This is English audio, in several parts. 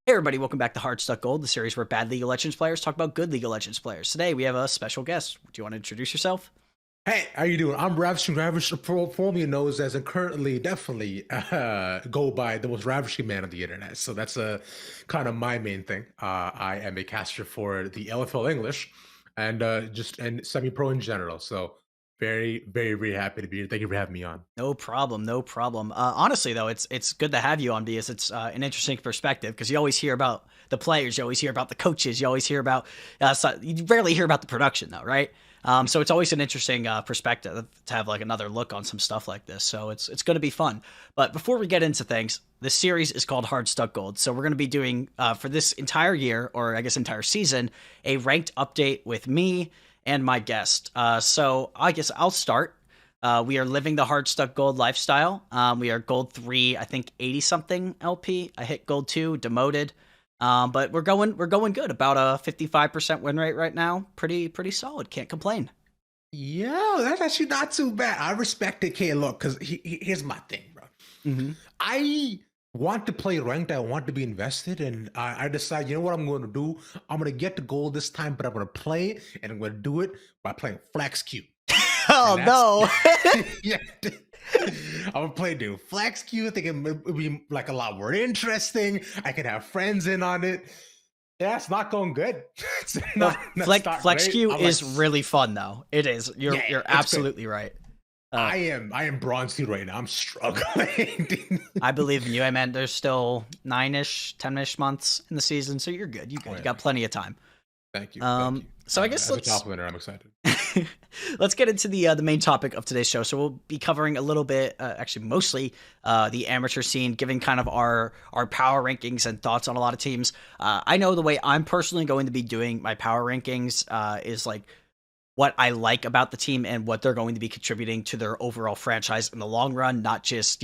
Hey everybody, welcome back to Hardstuck Gold, the series where bad League of Legends players talk about good League of Legends players. Today we have a special guest. Do you want to introduce yourself? Hey, how you doing? I'm Ravishing Ravish, formerly known as and currently definitely go by the most ravishing man on the internet. So that's kind of my main thing. I am a caster for the LFL English and and semi-pro in general. So very, very, very happy to be here. Thank you for having me on. No problem, no problem. Honestly though, it's good to have you on because it's an interesting perspective because you always hear about the players, you always hear about the coaches, you always hear about, you rarely hear about the production though, right? So it's always an interesting perspective to have like another look on some stuff like this. So it's going to be fun. But before we get into things, this series is called Hardstuck Gold. So we're going to be doing for this entire year, or I guess entire season, a ranked update with me and my guest. So I guess I'll start. We are living the Hardstuck Gold lifestyle. We are Gold 3, I think 80 something LP. I hit Gold 2, demoted. But we're going good. About a 55% win rate right now. Pretty solid. Can't complain. Yeah, that's actually not too bad. I respect it, K. Look, because here's my thing, bro. Mm-hmm. I want to play ranked. I want to be invested, and I decide, you know what I'm going to do? I'm going to get the goal this time, but I'm going to play, and I'm going to do it by playing Flex Q. Oh no! Yeah, I'm gonna play dude Flex Q. I think it'll be like a lot more interesting. I can have friends in on it. Yeah, it's not going good. It's Flex great. Q is really fun though. It is. You're Yeah, you're it's good. absolutely right. I am bronze 2 right now. I'm struggling. I believe in you. I mean, there's still 9-ish, 10-ish months in the season, so you're good. You good. Oh, You yeah. got plenty of time. Thank you. Thank you. So I guess As a complimenter, I'm excited. let's get into the main topic of today's show. So we'll be covering a little bit, actually mostly, the amateur scene, giving kind of our power rankings and thoughts on a lot of teams. I know the way I'm personally going to be doing my power rankings is like what I like about the team and what they're going to be contributing to their overall franchise in the long run, not just,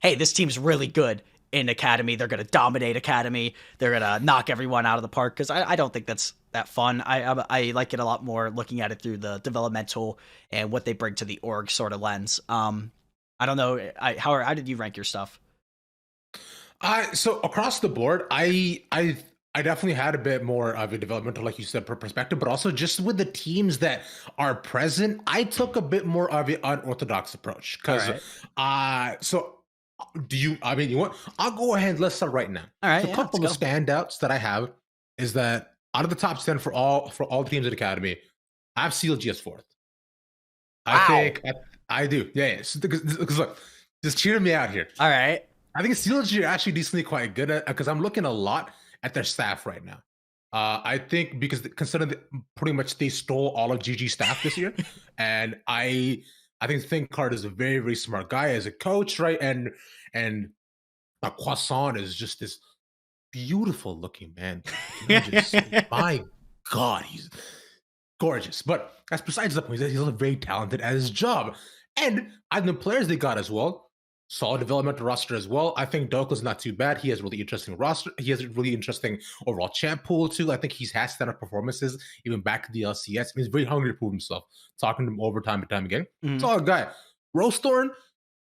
hey, this team's really good in Academy. They're going to dominate Academy. They're going to knock everyone out of the park, because I don't think that's that fun. I like it a lot more looking at it through the developmental and what they bring to the org sort of lens. I don't know. How did you rank your stuff? So across the board, I definitely had a bit more of a developmental, like you said, perspective, but also just with the teams that are present, I took a bit more of an unorthodox approach. Because, so do you? I mean, you want? I'll go ahead. Let's start right now. All right, So a yeah, couple of let's go. standouts that I have is that out of the top 10 for all teams in the academy, I have CLG as fourth. I Wow. think I do. Yeah, yeah. Because look, just cheer me out here. All right. I think CLG are actually decently quite good at, because I'm looking a lot at their staff right now. I think because considering that pretty much they stole all of GG staff this year, and I think ThinkCard is a very, very smart guy as a coach, right? And Croissant is just this beautiful looking man. Can I just say, my God, he's gorgeous. But that's besides the point. He's also very talented at his job. And I think the players they got as well, solid developmental roster as well. I think Doka's not too bad. He has really interesting roster. He has a really interesting overall champ pool too. I think he's had stand-up performances even back to the LCS. He's very hungry to prove himself. Talking to him over time and time again. Mhm. Solid guy. Rosethorn,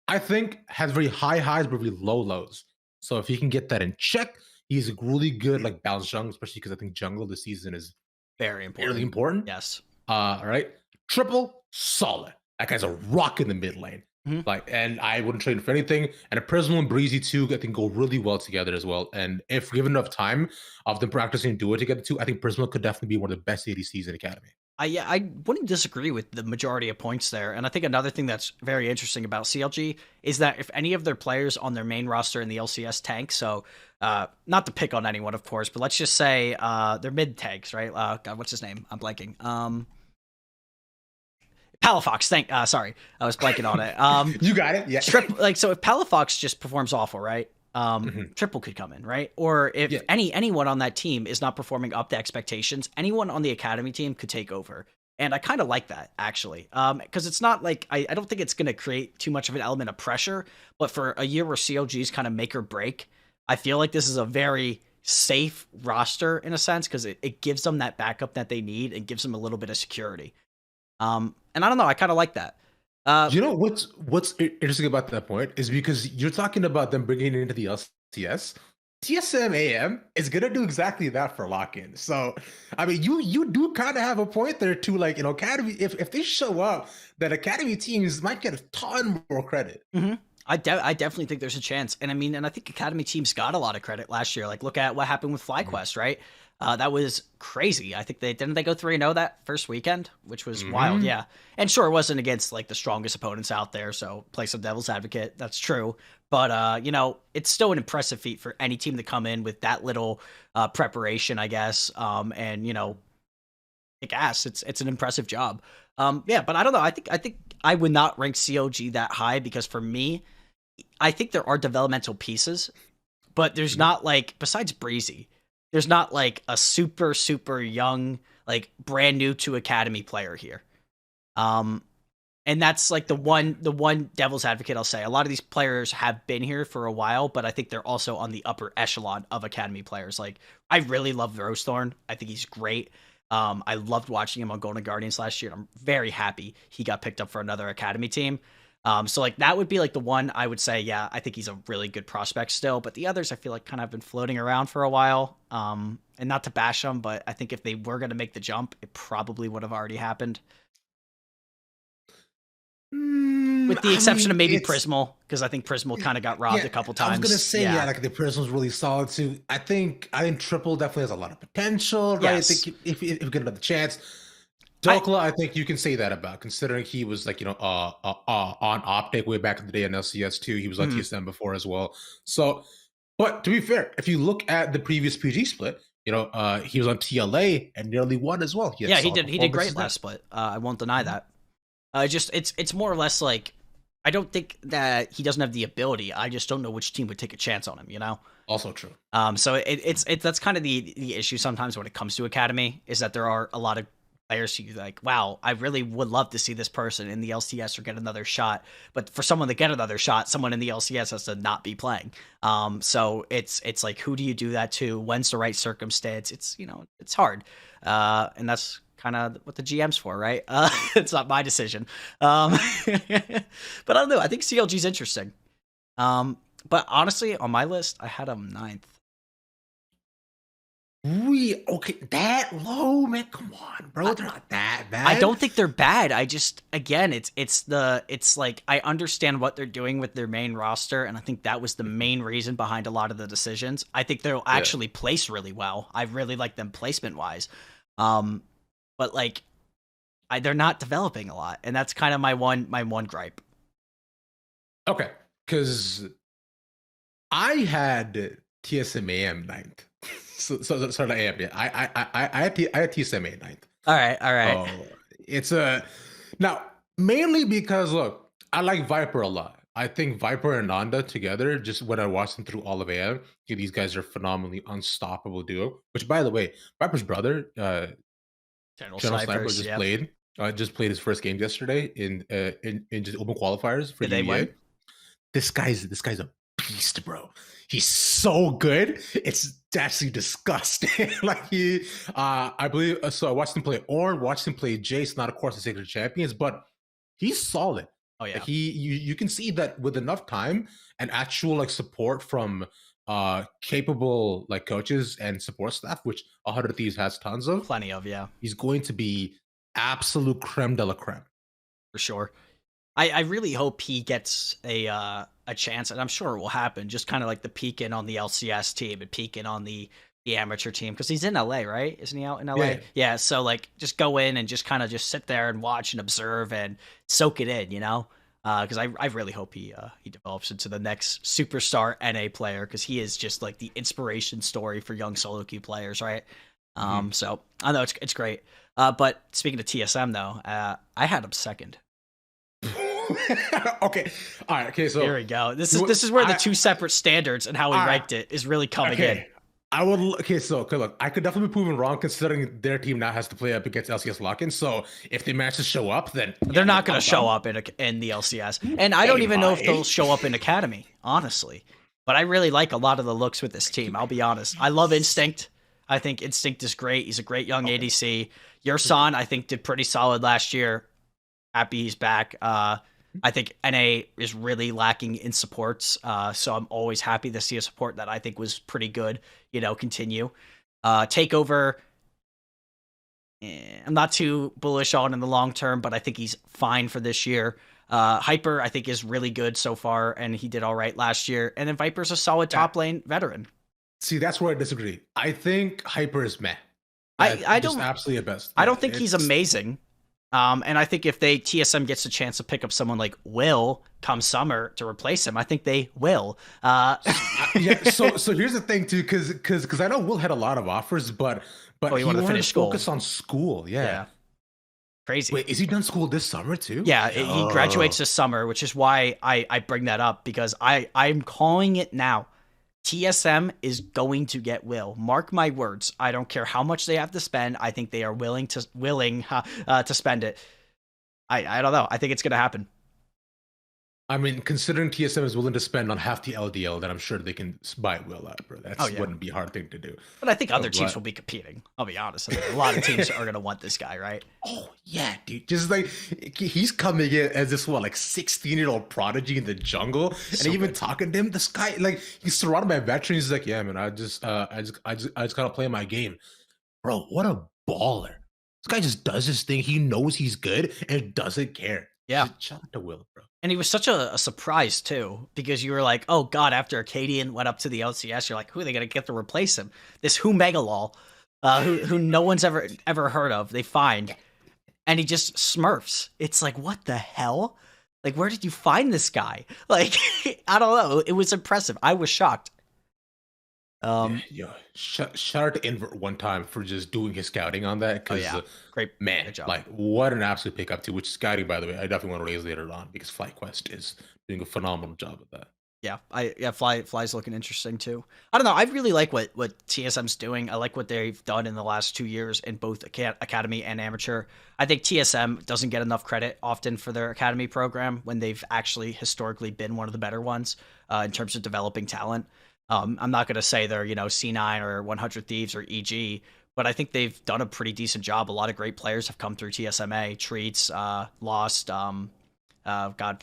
I think, has very high highs but really low lows. So if he can get that in check, he's a really good like balanced jungle, especially because I think jungle this season is Very really important. important. Yes. All right. Triple, solid. That guy's a rock in the mid lane. Mhm. Like, and I wouldn't trade him for anything. And a Prismal and Breezy too, I think go really well together as well. And if given enough time of them practicing duo together too, I think Prismal could definitely be one of the best ADCs in Academy. Yeah, I wouldn't disagree with the majority of points there. And I think another thing that's very interesting about CLG is that if any of their players on their main roster in the LCS tank, so not to pick on anyone, of course, but let's just say they're mid tanks, right? God, what's his name? I'm blanking. Palafox. Sorry, I was blanking on it. You got it. Yeah. So if Palafox just performs awful, right? Triple could come in, right? Or if Yeah. anyone on that team is not performing up to expectations, anyone on the academy team could take over. And I kind of like that, actually, because it's not like I don't think it's going to create too much of an element of pressure. But for a year where CLG's kind of make or break, I feel like this is a very safe roster in a sense, because it gives them that backup that they need and gives them a little bit of security. And I don't know, I kind of like that. You know what's interesting about that point is because you're talking about them bringing it into the LCS. TSM AM is gonna do exactly that for lock-in. So, I mean, you do kind of have a point there too. Like, Academy, if they show up, then Academy teams might get a ton more credit. Mm-hmm. I definitely think there's a chance, and I think Academy teams got a lot of credit last year. Like, look at what happened with FlyQuest, right? That was crazy. I think they go 3-0 that first weekend, which was wild. Yeah, and sure, it wasn't against like the strongest opponents out there, so play some devil's advocate. That's true, but it's still an impressive feat for any team to come in with that little preparation, I guess. And kick ass. It's an impressive job. Yeah, but I don't know. I think I would not rank COG that high because for me, I think there are developmental pieces, but there's not like, besides Breezy, there's not like a super, super young, like brand new to Academy player here. And that's like the one devil's advocate I'll say. A lot of these players have been here for a while, but I think they're also on the upper echelon of Academy players. Like, I really love Rosethorn. I think he's great. I loved watching him on Golden Guardians last year. I'm very happy he got picked up for another Academy team. So like that would be like the one I would say, yeah, I think he's a really good prospect still. But the others I feel like kind of have been floating around for a while. And not to bash them, but I think if they were going to make the jump, it probably would have already happened. With the exception of maybe Prismal, because I think Prismal kind of got robbed a couple times. I was gonna say, like the Prismal's really solid too. I think Triple definitely has a lot of potential, right? Yes. I think if you get another chance. Dokla, I think you can say that about, considering he was like, on Optic way back in the day in LCS too. He was on TSM before as well. So, but to be fair, if you look at the previous PG split, he was on TLA and nearly won as well. He did great last split. I won't deny that. It's more or less like, I don't think that he doesn't have the ability. I just don't know which team would take a chance on him, Also true. So it's that's kind of the issue sometimes when it comes to Academy, is that there are a lot of players who like, wow, I really would love to see this person in the LCS or get another shot. But for someone to get another shot, someone in the LCS has to not be playing. So it's like, who do you do that to? When's the right circumstance? It's it's hard. And that's kind of what the GM's for, right? It's not my decision. But I don't know. I think CLG's interesting. But honestly, on my list, I had him 9th. Okay, that low, man? Come on, bro. They're not that bad. I don't think they're bad. I just, again, it's like, I understand what they're doing with their main roster, and I think that was the main reason behind a lot of the decisions. I think they'll actually place really well. I really like them placement wise. But like, they're not developing a lot, and that's kind of my one gripe. Okay, because I had TSMAM 9th. So the AM, yeah. I had TSMA 9th. All right. It's now mainly because look, I like Viper a lot. I think Viper and Nanda together, just when I watched them through all of AM, these guys are phenomenally unstoppable duo. Which, by the way, Viper's brother, Channel Sniper, just played his first game yesterday in just open qualifiers for Did they win? This guy's a beast, bro. He's so good. It's actually disgusting. Like I believe. So I watched him play Ornn, watched him play Jace. Not of course the Sacred Champions, but he's solid. Oh yeah. Like you can see that with enough time and actual like support from capable like coaches and support staff, which 100 Thieves has tons of. Plenty of, yeah. He's going to be absolute creme de la creme. For sure. I really hope he gets a chance, and I'm sure it will happen, just kind of like the peeking on the LCS team and peeking on the amateur team, because he's in LA, right? Isn't he out in LA? Yeah, so like just go in and just kind of just sit there and watch and observe and soak it in, because I really hope he develops into the next superstar NA player, because he is just like the inspiration story for young solo queue players, right? So I know it's great. But speaking of TSM though, I had him 2nd. Okay. All right. Okay. So here we go. This is where the two separate standards and how we ranked it is really coming in. Look, I could definitely be proven wrong, considering their team now has to play up against LCS lock-in. So if they manage to show up, then they're not going to show up in the LCS, and I don't even know if they'll show up in Academy, honestly. But I really like a lot of the looks with this team. I'll be honest. I love Instinct. I think Instinct is great. He's a great young ADC. Yersan, I think, did pretty solid last year. Happy he's back. I think NA is really lacking in supports, so I'm always happy to see a support that I think was pretty good, continue. Takeover, I'm not too bullish on in the long term, but I think he's fine for this year. Hyper, I think, is really good so far, and he did all right last year. And then Viper's a solid top lane veteran. See, that's where I disagree. I think Hyper is meh. I just don't absolutely a best. I don't think he's amazing. And I think if TSM gets a chance to pick up someone like Will come summer to replace him, I think they will. Yeah. So here's the thing too, because I know Will had a lot of offers, but he wanted to finish school. Focus on school. Yeah. Crazy. Wait, is he done school this summer too? Yeah, he graduates this summer, which is why I bring that up, because I'm calling it now. TSM is going to get Will. Mark my words. I don't care how much they have to spend. I think they are willing to spend it. I don't know. I think it's going to happen. I mean, considering TSM is willing to spend on half the LDL, then I'm sure they can buy Will out, bro. That wouldn't be a hard thing to do. But I think other teams will be competing. I'll be honest. I think a lot of teams are going to want this guy, right? Oh, yeah, dude. Just like, he's coming in as this, 16-year-old prodigy in the jungle. And even talking to him, this guy, he's surrounded by veterans. He's like, yeah, man, I just gotta play my game. Bro, what a baller. This guy just does his thing. He knows he's good and doesn't care. Yeah. Shout out to Will, bro. And he was such a surprise, too, because you were like, oh, God, after Acadian went up to the LCS, you're like, who are they going to get to replace him? This who Megalol, who no one's ever heard of, they find. And he just smurfs. It's like, what the hell? Like, where did you find this guy? Like, I don't know. It was impressive. I was shocked. Shout out to Invert one time for just doing his scouting on that. Great, man, great job. What an absolute pickup too. Which scouting, by the way, I definitely want to raise later on, because FlyQuest is doing a phenomenal job of that. Yeah, Fly's looking interesting too. I don't know. I really like what TSM's doing. I like what they've done in the last 2 years in both academy and amateur. I think TSM doesn't get enough credit often for their academy program, when they've actually historically been one of the better ones in terms of developing talent. I'm not going to say they're, C9 or 100 Thieves or EG, but I think they've done a pretty decent job. A lot of great players have come through TSMA. Treats, Lost,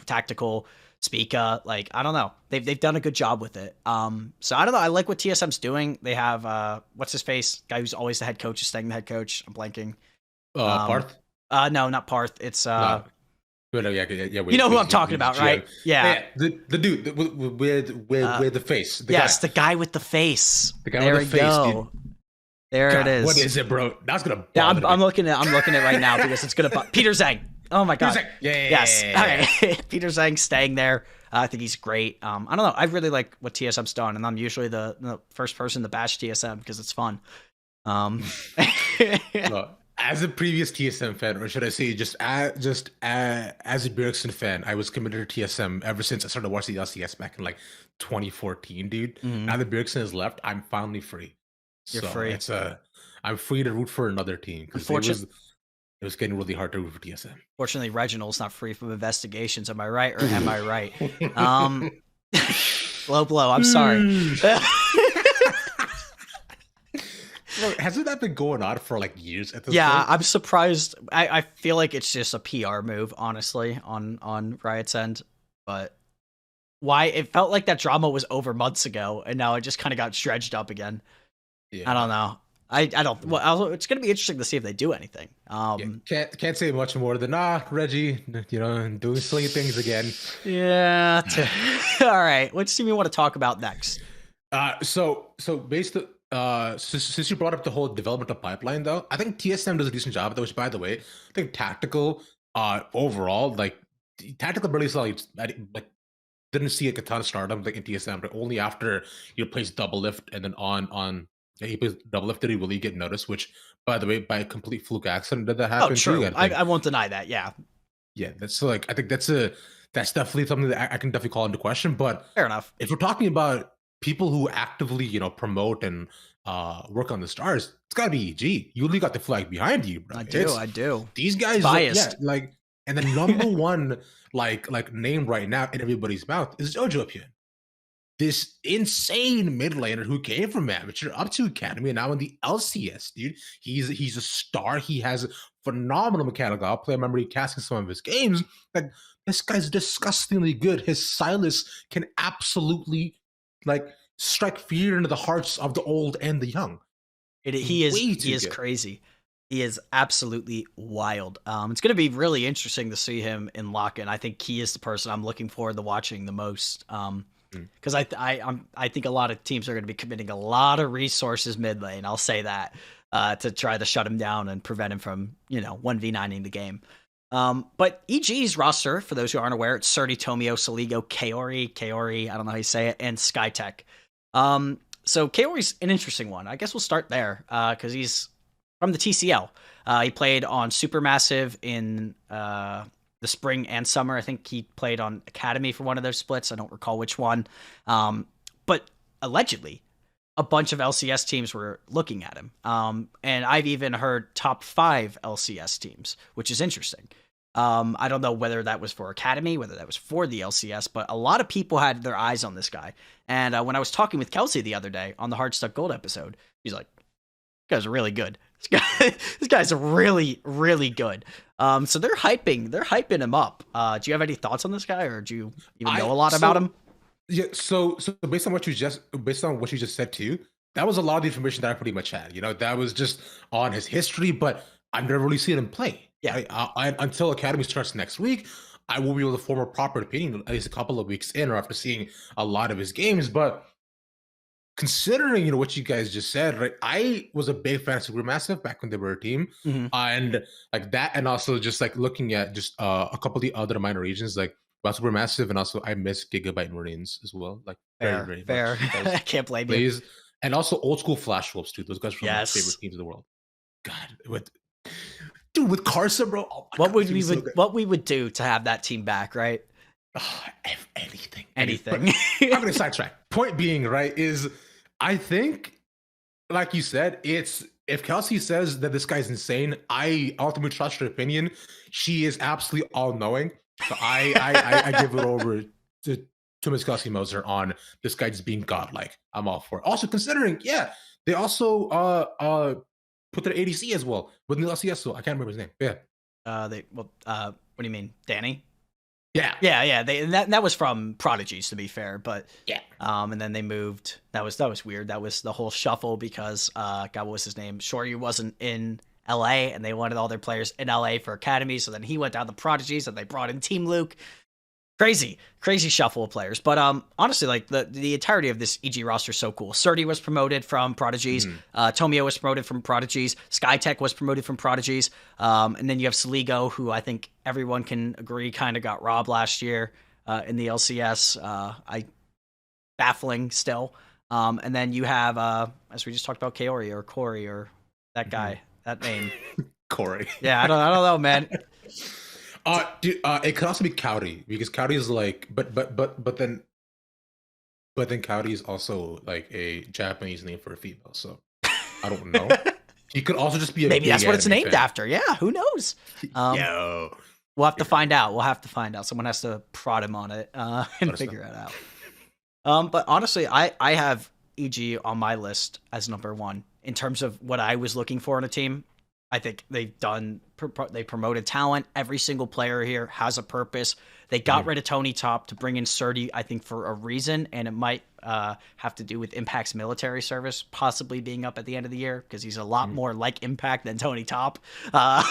Tactical, Spica. I don't know. They've done a good job with it. So I don't know. I like what TSM's doing. They have, what's his face? Guy who's always the head coach is staying the head coach. I'm blanking. Parth? No, not Parth. It's, yeah, you know who I'm talking about, right? Yeah. The dude with the face. The guy with the face. The guy with the face, dude. There it is. What is it, bro? That's gonna. I'm looking at it right now, because it's gonna. Peter Zhang. Oh my god. Yes. Okay. Peter Zhang staying there. I think he's great. I don't know. I really like what TSM's done, and I'm usually the first person to bash TSM because it's fun. As a previous TSM fan, or should I say, just as a Bjergsen fan, I was committed to TSM ever since I started watching the LCS back in 2014, dude. Mm-hmm. Now that Bjergsen has left, I'm finally free. You're free. I'm free to root for another team, because it was getting really hard to root for TSM. Fortunately, Reginald's not free from investigations. Am I right, or am I right? Blow. I'm sorry. Bro, hasn't that been going on for years at this point? Yeah, I'm surprised. I feel like it's just a PR move, honestly, on Riot's end. But why? It felt like that drama was over months ago, and now it just kind of got dredged up again. Yeah. I don't know. I don't. Well, it's going to be interesting to see if they do anything. Can't say much more than Reggie, doing silly things again. Yeah. All right. Which team you want to talk about next? So based. Since you brought up the whole developmental pipeline, though, I think TSM does a decent job of that, which, by the way, I think Tactical, overall, Tactical really saw, didn't see a ton of stardom, in TSM, but only after he plays Double Lift, and then he plays Double Lift, did he really get noticed, which, by the way, by a complete fluke accident, did that happen? Oh, true. I won't deny that, yeah. Yeah, that's, I think that's definitely something that I can definitely call into question, but... Fair enough. If we're talking about people who actively, promote and work on the stars, it's gotta be EG. You really got the flag behind you, bro. I do. These guys, biased. And the number one, name right now in everybody's mouth is Jojo Pian. this insane mid laner who came from amateur up to academy and now in the LCS, dude. He's a star. He has phenomenal mechanical outplay. I remember he casting some of his games. Like, this guy's disgustingly good. His Silas can absolutely like strike fear into the hearts of the old and the young. He is crazy. He is absolutely wild. It's going to be really interesting to see him in lock-in. I think he is the person I'm looking forward to watching the most. Because I think a lot of teams are going to be committing a lot of resources mid lane. I'll say that to try to shut him down and prevent him from 1v9ing the game. But EG's roster, for those who aren't aware, it's Surdy, Tomio, Saligo, Kaori, I don't know how you say it, and Skytech. So Kaori's an interesting one. I guess we'll start there because he's from the TCL. He played on Supermassive in the spring and summer. I think he played on Academy for one of those splits. I don't recall which one. But allegedly, a bunch of LCS teams were looking at him. And I've even heard top 5 LCS teams, which is interesting. I don't know whether that was for Academy, whether that was for the LCS, but a lot of people had their eyes on this guy. And when I was talking with Kelsey the other day on the Hardstuck Gold episode, he's like, "This guy's really good. This guy's really, really good." So they're hyping him up. Do you have any thoughts on this guy, or do you even know a lot about him? Yeah. So based on what you just said too, that was a lot of the information that I pretty much had. That was just on his history, but I've never really seen him play. Yeah. Until Academy starts next week, I will be able to form a proper opinion at least a couple of weeks in or after seeing a lot of his games. But considering what you guys just said, right? I was a big fan of Supermassive back when they were a team, and like that, and also just like looking at just a couple of the other minor regions like Supermassive, and also I miss Gigabyte Marines as well. Like very fair. I can't blame you. And also old school Flash Wolves too. Those guys are my favorite teams in the world. God, with Karsa, bro. Oh what we would do to have that team back, right? Oh, anything. I'm gonna sidetrack. Point being, right, is I think, like you said, it's if Kelsey says that this guy's insane, I ultimately trust her opinion. She is absolutely all knowing. So I give it over to Miss Kelsey Moser on this guy just being godlike. I'm all for it. Also considering, they also put their ADC as well with the LCS. So I can't remember his name. Yeah. What do you mean, Danny? Yeah. That was from Prodigies, to be fair, but yeah. And then they moved. That was weird. That was the whole shuffle because God, what was his name? Shoryu wasn't in LA, and they wanted all their players in LA for Academy. So then he went down the Prodigies, and they brought in Team Luke. Crazy shuffle of players. But honestly, like the entirety of this EG roster is so cool. Surdy was promoted from Prodigies. Tomio was promoted from Prodigies. Skytech was promoted from Prodigies. And then you have Saligo, who I think everyone can agree kind of got robbed last year in the LCS. Baffling still. And then you have, as we just talked about, Kaori or Corey or that guy, that name. Corey. Yeah, I don't know, man. Dude, it could also be Kaori because Kaori is like, but then Kaori is also like a Japanese name for a female. So I don't know. He could also just be maybe that's what it's named after. Yeah, who knows? Yo, we'll have to find out. Someone has to prod him on it and figure it out. But honestly, I have EG on my list as number 1 in terms of what I was looking for in a team. I think they promoted talent. Every single player here has a purpose. They got rid of Tony Top to bring in Surdy, I think, for a reason, and it might have to do with Impact's military service possibly being up at the end of the year because he's a lot more like Impact than Tony Top. I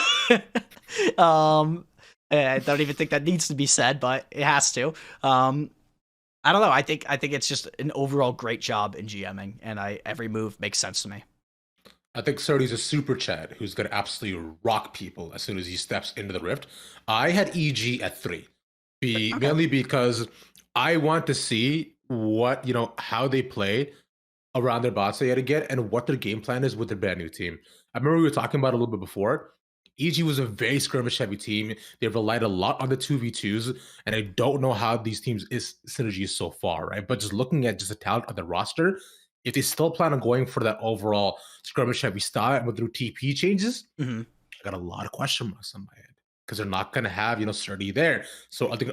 don't even think that needs to be said, but it has to. I don't know. I think it's just an overall great job in GMing, and every move makes sense to me. I think Surdy's a super Chad who's going to absolutely rock people as soon as he steps into the Rift. I had EG at 3, mainly because I want to see what, how they play around their bots they had to get and what their game plan is with their brand new team. I remember we were talking about it a little bit before. EG was a very skirmish-heavy team. They relied a lot on the 2v2s, and I don't know how these teams' synergy is so far, right? But just looking at just the talent of the roster, if they still plan on going for that overall skirmish heavy style and with their TP changes, I got a lot of question marks on my head. because they're not going to have, Sturdy there. So are they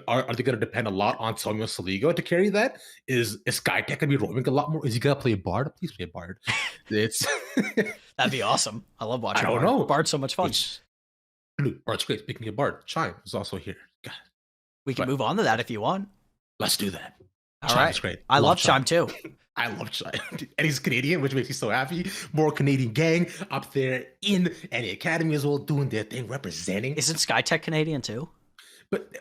going to depend a lot on Tomio Saligo to carry that? Is Skytech going to be roaming a lot more? Is he going to play Bard? Please play Bard. It's That'd be awesome. I love watching I don't Bard. know. Bard's so much fun. Dude, Bard's great. Speaking of Bard, Chime is also here. God. We can move on to that if you want. Let's do that. All right. Chime's great. I love Chime too. I love Chime. And he's Canadian, which makes me so happy. More Canadian gang up there in any academy as well, doing their thing, representing. Isn't Skytech Canadian too? But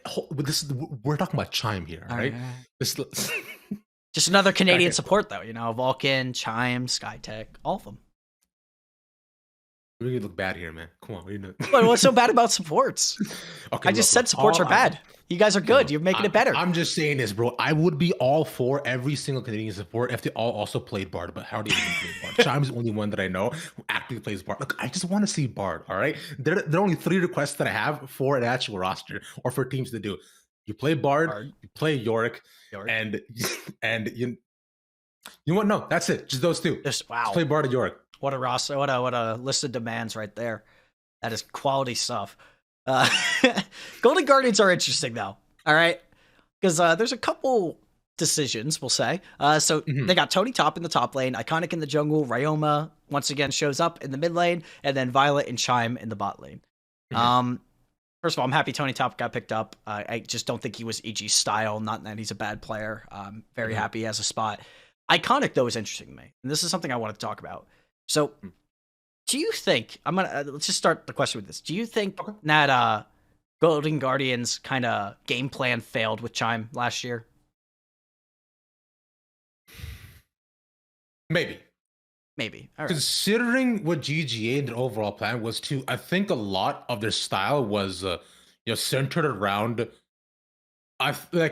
we're talking about Chime here, right? Just another Canadian support, though. Vulcan, Chime, Skytech, all of them. We're gonna look bad here, man. Come on, What's so bad about supports? Okay, I just said supports are bad. You guys are good. You're making it better. I'm just saying this, bro. I would be all for every single Canadian support if they all also played Bard, but how do you even play Bard? Chime's the only one that I know who actively plays Bard. Look, I just want to see Bard, all right? There are only 3 requests that I have for an actual roster or for teams to do. You play Bard. You play Yorick. And you know what? No, that's it. Just those 2. Just play Bard and Yorick. What a roster! What a list of demands right there. That is quality stuff. Golden Guardians are interesting though. All right, because there's a couple decisions we'll say. So they got Tony Top in the top lane, Iconic in the jungle, Ryoma once again shows up in the mid lane, and then Violet and Chime in the bot lane. First of all, I'm happy Tony Top got picked up. I just don't think he was EG's style. Not that he's a bad player. Very happy he has a spot. Iconic though is interesting to me, and this is something I want to talk about. So, do you think let's just start the question with this? Do you think that Golden Guardians kind of game plan failed with Chime last year? Maybe. All right. Considering what GGA and their overall plan was too, I think a lot of their style was centered around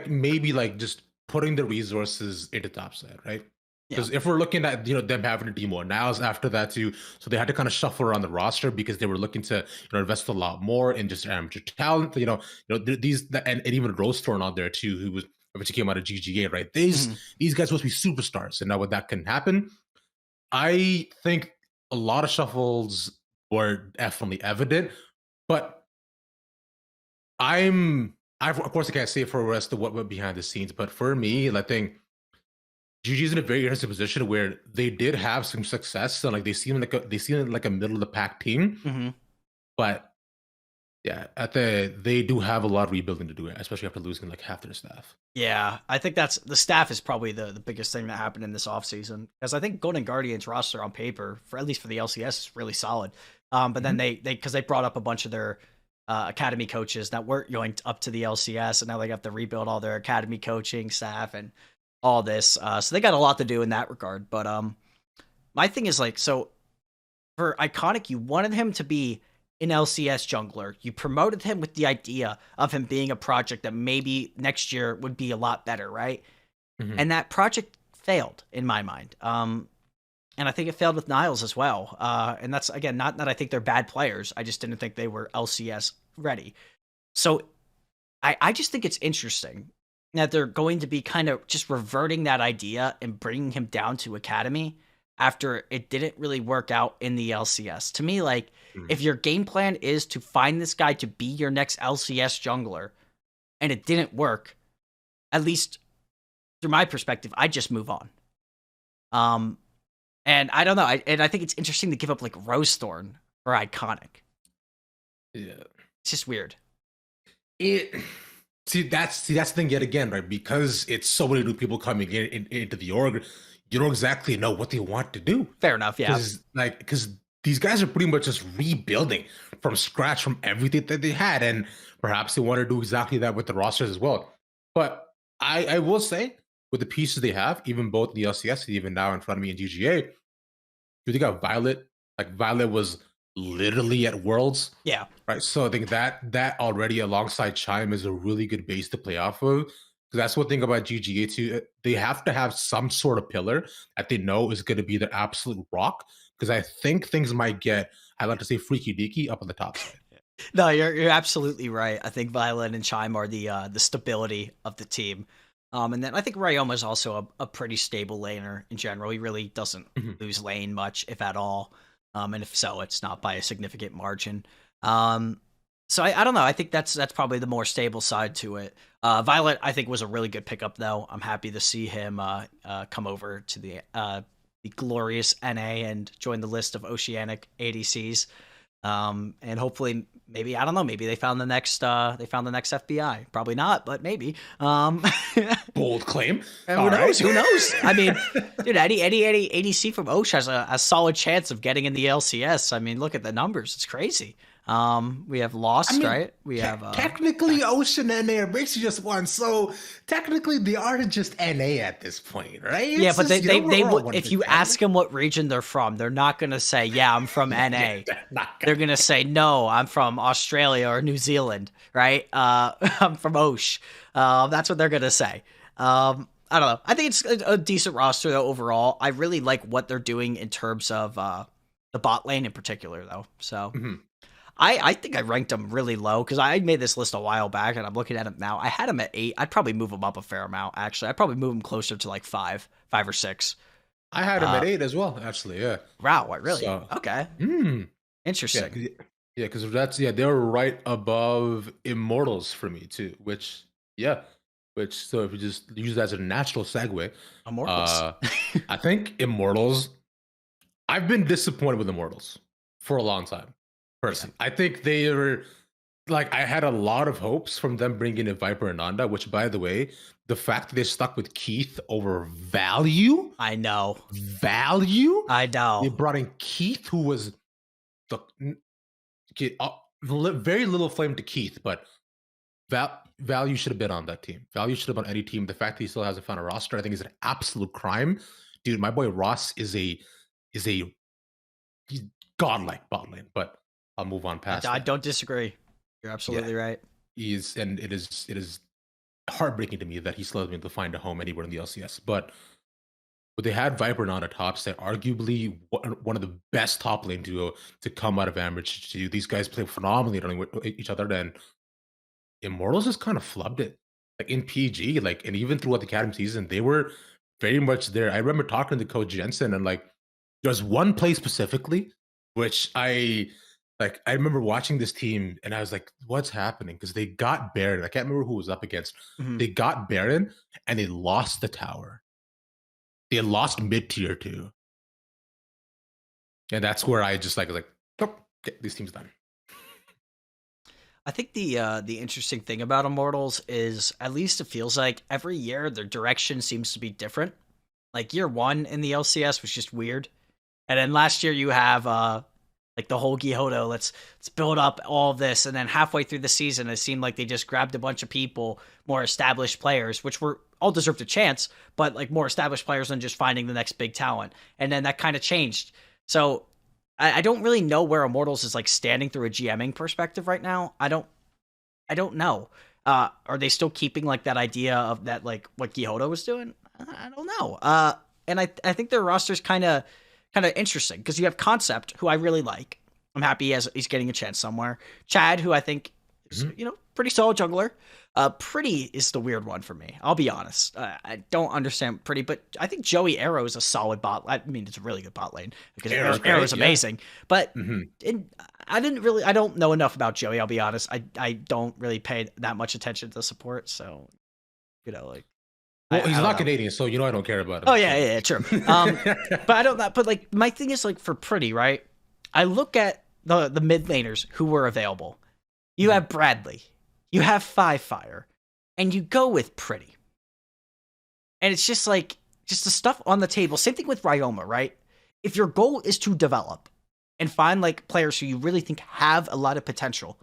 maybe just putting the resources into topside, right? Because if we're looking at them having a demo nows after that too, so they had to kind of shuffle around the roster because they were looking to invest a lot more in just amateur talent. These and even Rosethorn on there too, who was eventually came out of GGA, right? These guys supposed to be superstars, and now when that can happen, I think a lot of shuffles were definitely evident. But of course I can't say for the rest of what went behind the scenes, but for me, I think GG's in a very interesting position where they did have some success. So they seem like a middle of the pack team. But yeah, they do have a lot of rebuilding to do, especially after losing half their staff. Yeah, I think the staff is probably the biggest thing that happened in this offseason. Because I think Golden Guardians roster on paper, at least for the LCS, is really solid. But then because they brought up a bunch of their academy coaches that weren't going up to the LCS, and now they got to rebuild all their academy coaching staff and all this. So they got a lot to do in that regard. But my thing is so for Iconic, you wanted him to be an LCS jungler. You promoted him with the idea of him being a project that maybe next year would be a lot better, right? And that project failed in my mind. And I think it failed with Niles as well. And that's, again, not that I think they're bad players. I just didn't think they were LCS ready. So I just think it's interesting that they're going to be kind of just reverting that idea and bringing him down to academy after it didn't really work out in the LCS. To me, if your game plan is to find this guy to be your next LCS jungler and it didn't work, at least through my perspective, I just move on. And I don't know. I think it's interesting to give up Rosethorn for Iconic. Yeah. It's just weird. See, that's the thing yet again, right? Because it's so many new people coming into the org, you don't exactly know what they want to do. Fair enough, yeah. Because these guys are pretty much just rebuilding from scratch from everything that they had, and perhaps they want to do exactly that with the rosters as well. But I will say, with the pieces they have, even both in the LCS and even now in front of me in GGA, they got Violet. Violet was literally at Worlds. Yeah. Right. So I think that already alongside Chime is a really good base to play off of. Because that's one thing about GGA too. They have to have some sort of pillar that they know is going to be their absolute rock. Because I think things might get, I like to say, freaky deaky up on the top side. No, you're absolutely right. I think Violet and Chime are the stability of the team. And then I think Ryoma is also a pretty stable laner in general. He really doesn't lose lane much, if at all. And if so, it's not by a significant margin. So I don't know. I think that's probably the more stable side to it. Violet, I think, was a really good pickup, though. I'm happy to see him come over to the glorious NA and join the list of Oceanic ADCs. And hopefully, maybe, I don't know, maybe they found the next FBI. Probably not, but maybe. Bold claim. Who knows? Who knows? I mean, dude, any ADC from Osh has a solid chance of getting in the LCS. I mean, look at the numbers; it's crazy. We have Lost, right? We have technically Ocean and NA are basically just one, so technically they are just NA at this point, right? Yeah, but they if you ask them what region they're from, they're not gonna say, "Yeah, I'm from NA." They're gonna say, "No, I'm from Australia or New Zealand," right? I'm from Osh. That's what they're gonna say. I don't know. I think it's a decent roster though overall. I really like what they're doing in terms of the bot lane in particular, though. So. I think I ranked him really low because I made this list a while back and I'm looking at him now. I had him at 8. I'd probably move him up a fair amount, actually. I'd probably move him closer to like 5 or 6. I had him at 8 as well, actually, yeah. Wow, what, really? So, okay. Interesting. Yeah, because they were right above Immortals for me too, so if you just use that as a natural segue. Immortals. I think Immortals, I've been disappointed with Immortals for a long time. Person. Yeah. I think they were like, I had a lot of hopes from them bringing in Viper and Nanda, which, by the way, the fact that they stuck with Keith over value. I know. Value? I know. They brought in Keith, who was very little flame to Keith, but value should have been on that team. Value should have been on any team. The fact that he still hasn't found a roster, I think, is an absolute crime. Dude, my boy Ross is he's godlike bot lane, but I'll move on past. I don't disagree. You're absolutely right. It is heartbreaking to me that he still hasn't been able to find a home anywhere in the LCS. But they had Viper on a top set, arguably one of the best top lane duo to come out of Ambridge. These guys play phenomenally with each other. Then Immortals just kind of flubbed it, like in PG, and even throughout the Academy season, they were very much there. I remember talking to Coach Jensen, and there's one play specifically which I remember watching this team and I was like, what's happening? Because they got Baron. I can't remember who was up against. They got Baron and they lost the tower. They lost mid-tier too. And that's where I just oh, okay, this team's done. I think the interesting thing about Immortals is, at least it feels like every year their direction seems to be different. Like year 1 in the LCS was just weird. And then last year you have the whole Gihodo, let's build up all of this, and then halfway through the season it seemed like they just grabbed a bunch of people, more established players, which were all deserved a chance, but more established players than just finding the next big talent. And then that kind of changed. So I don't really know where Immortals is standing through a GMing perspective right now. I don't know. Are they still keeping that idea of that what Gihodo was doing? I don't know. And I think their roster's kind of interesting because you have Concept, who I really like. I'm happy he's getting a chance somewhere. Chad, who I think is pretty solid jungler. Pretty is the weird one for me. I'll be honest. I don't understand Pretty, but I think Joey Arrow is a solid bot. I mean, it's a really good bot lane because Arrow is amazing. But I don't know enough about Joey. I'll be honest. I don't really pay that much attention to the support. So, well, he's not Canadian, so I don't care about him. Oh yeah, true. But I don't. But my thing is for Pretty, right? I look at the mid laners who were available. You have Bradley, you have Fire, and you go with Pretty, and it's just the stuff on the table. Same thing with Ryoma, right? If your goal is to develop and find players who you really think have a lot of potential,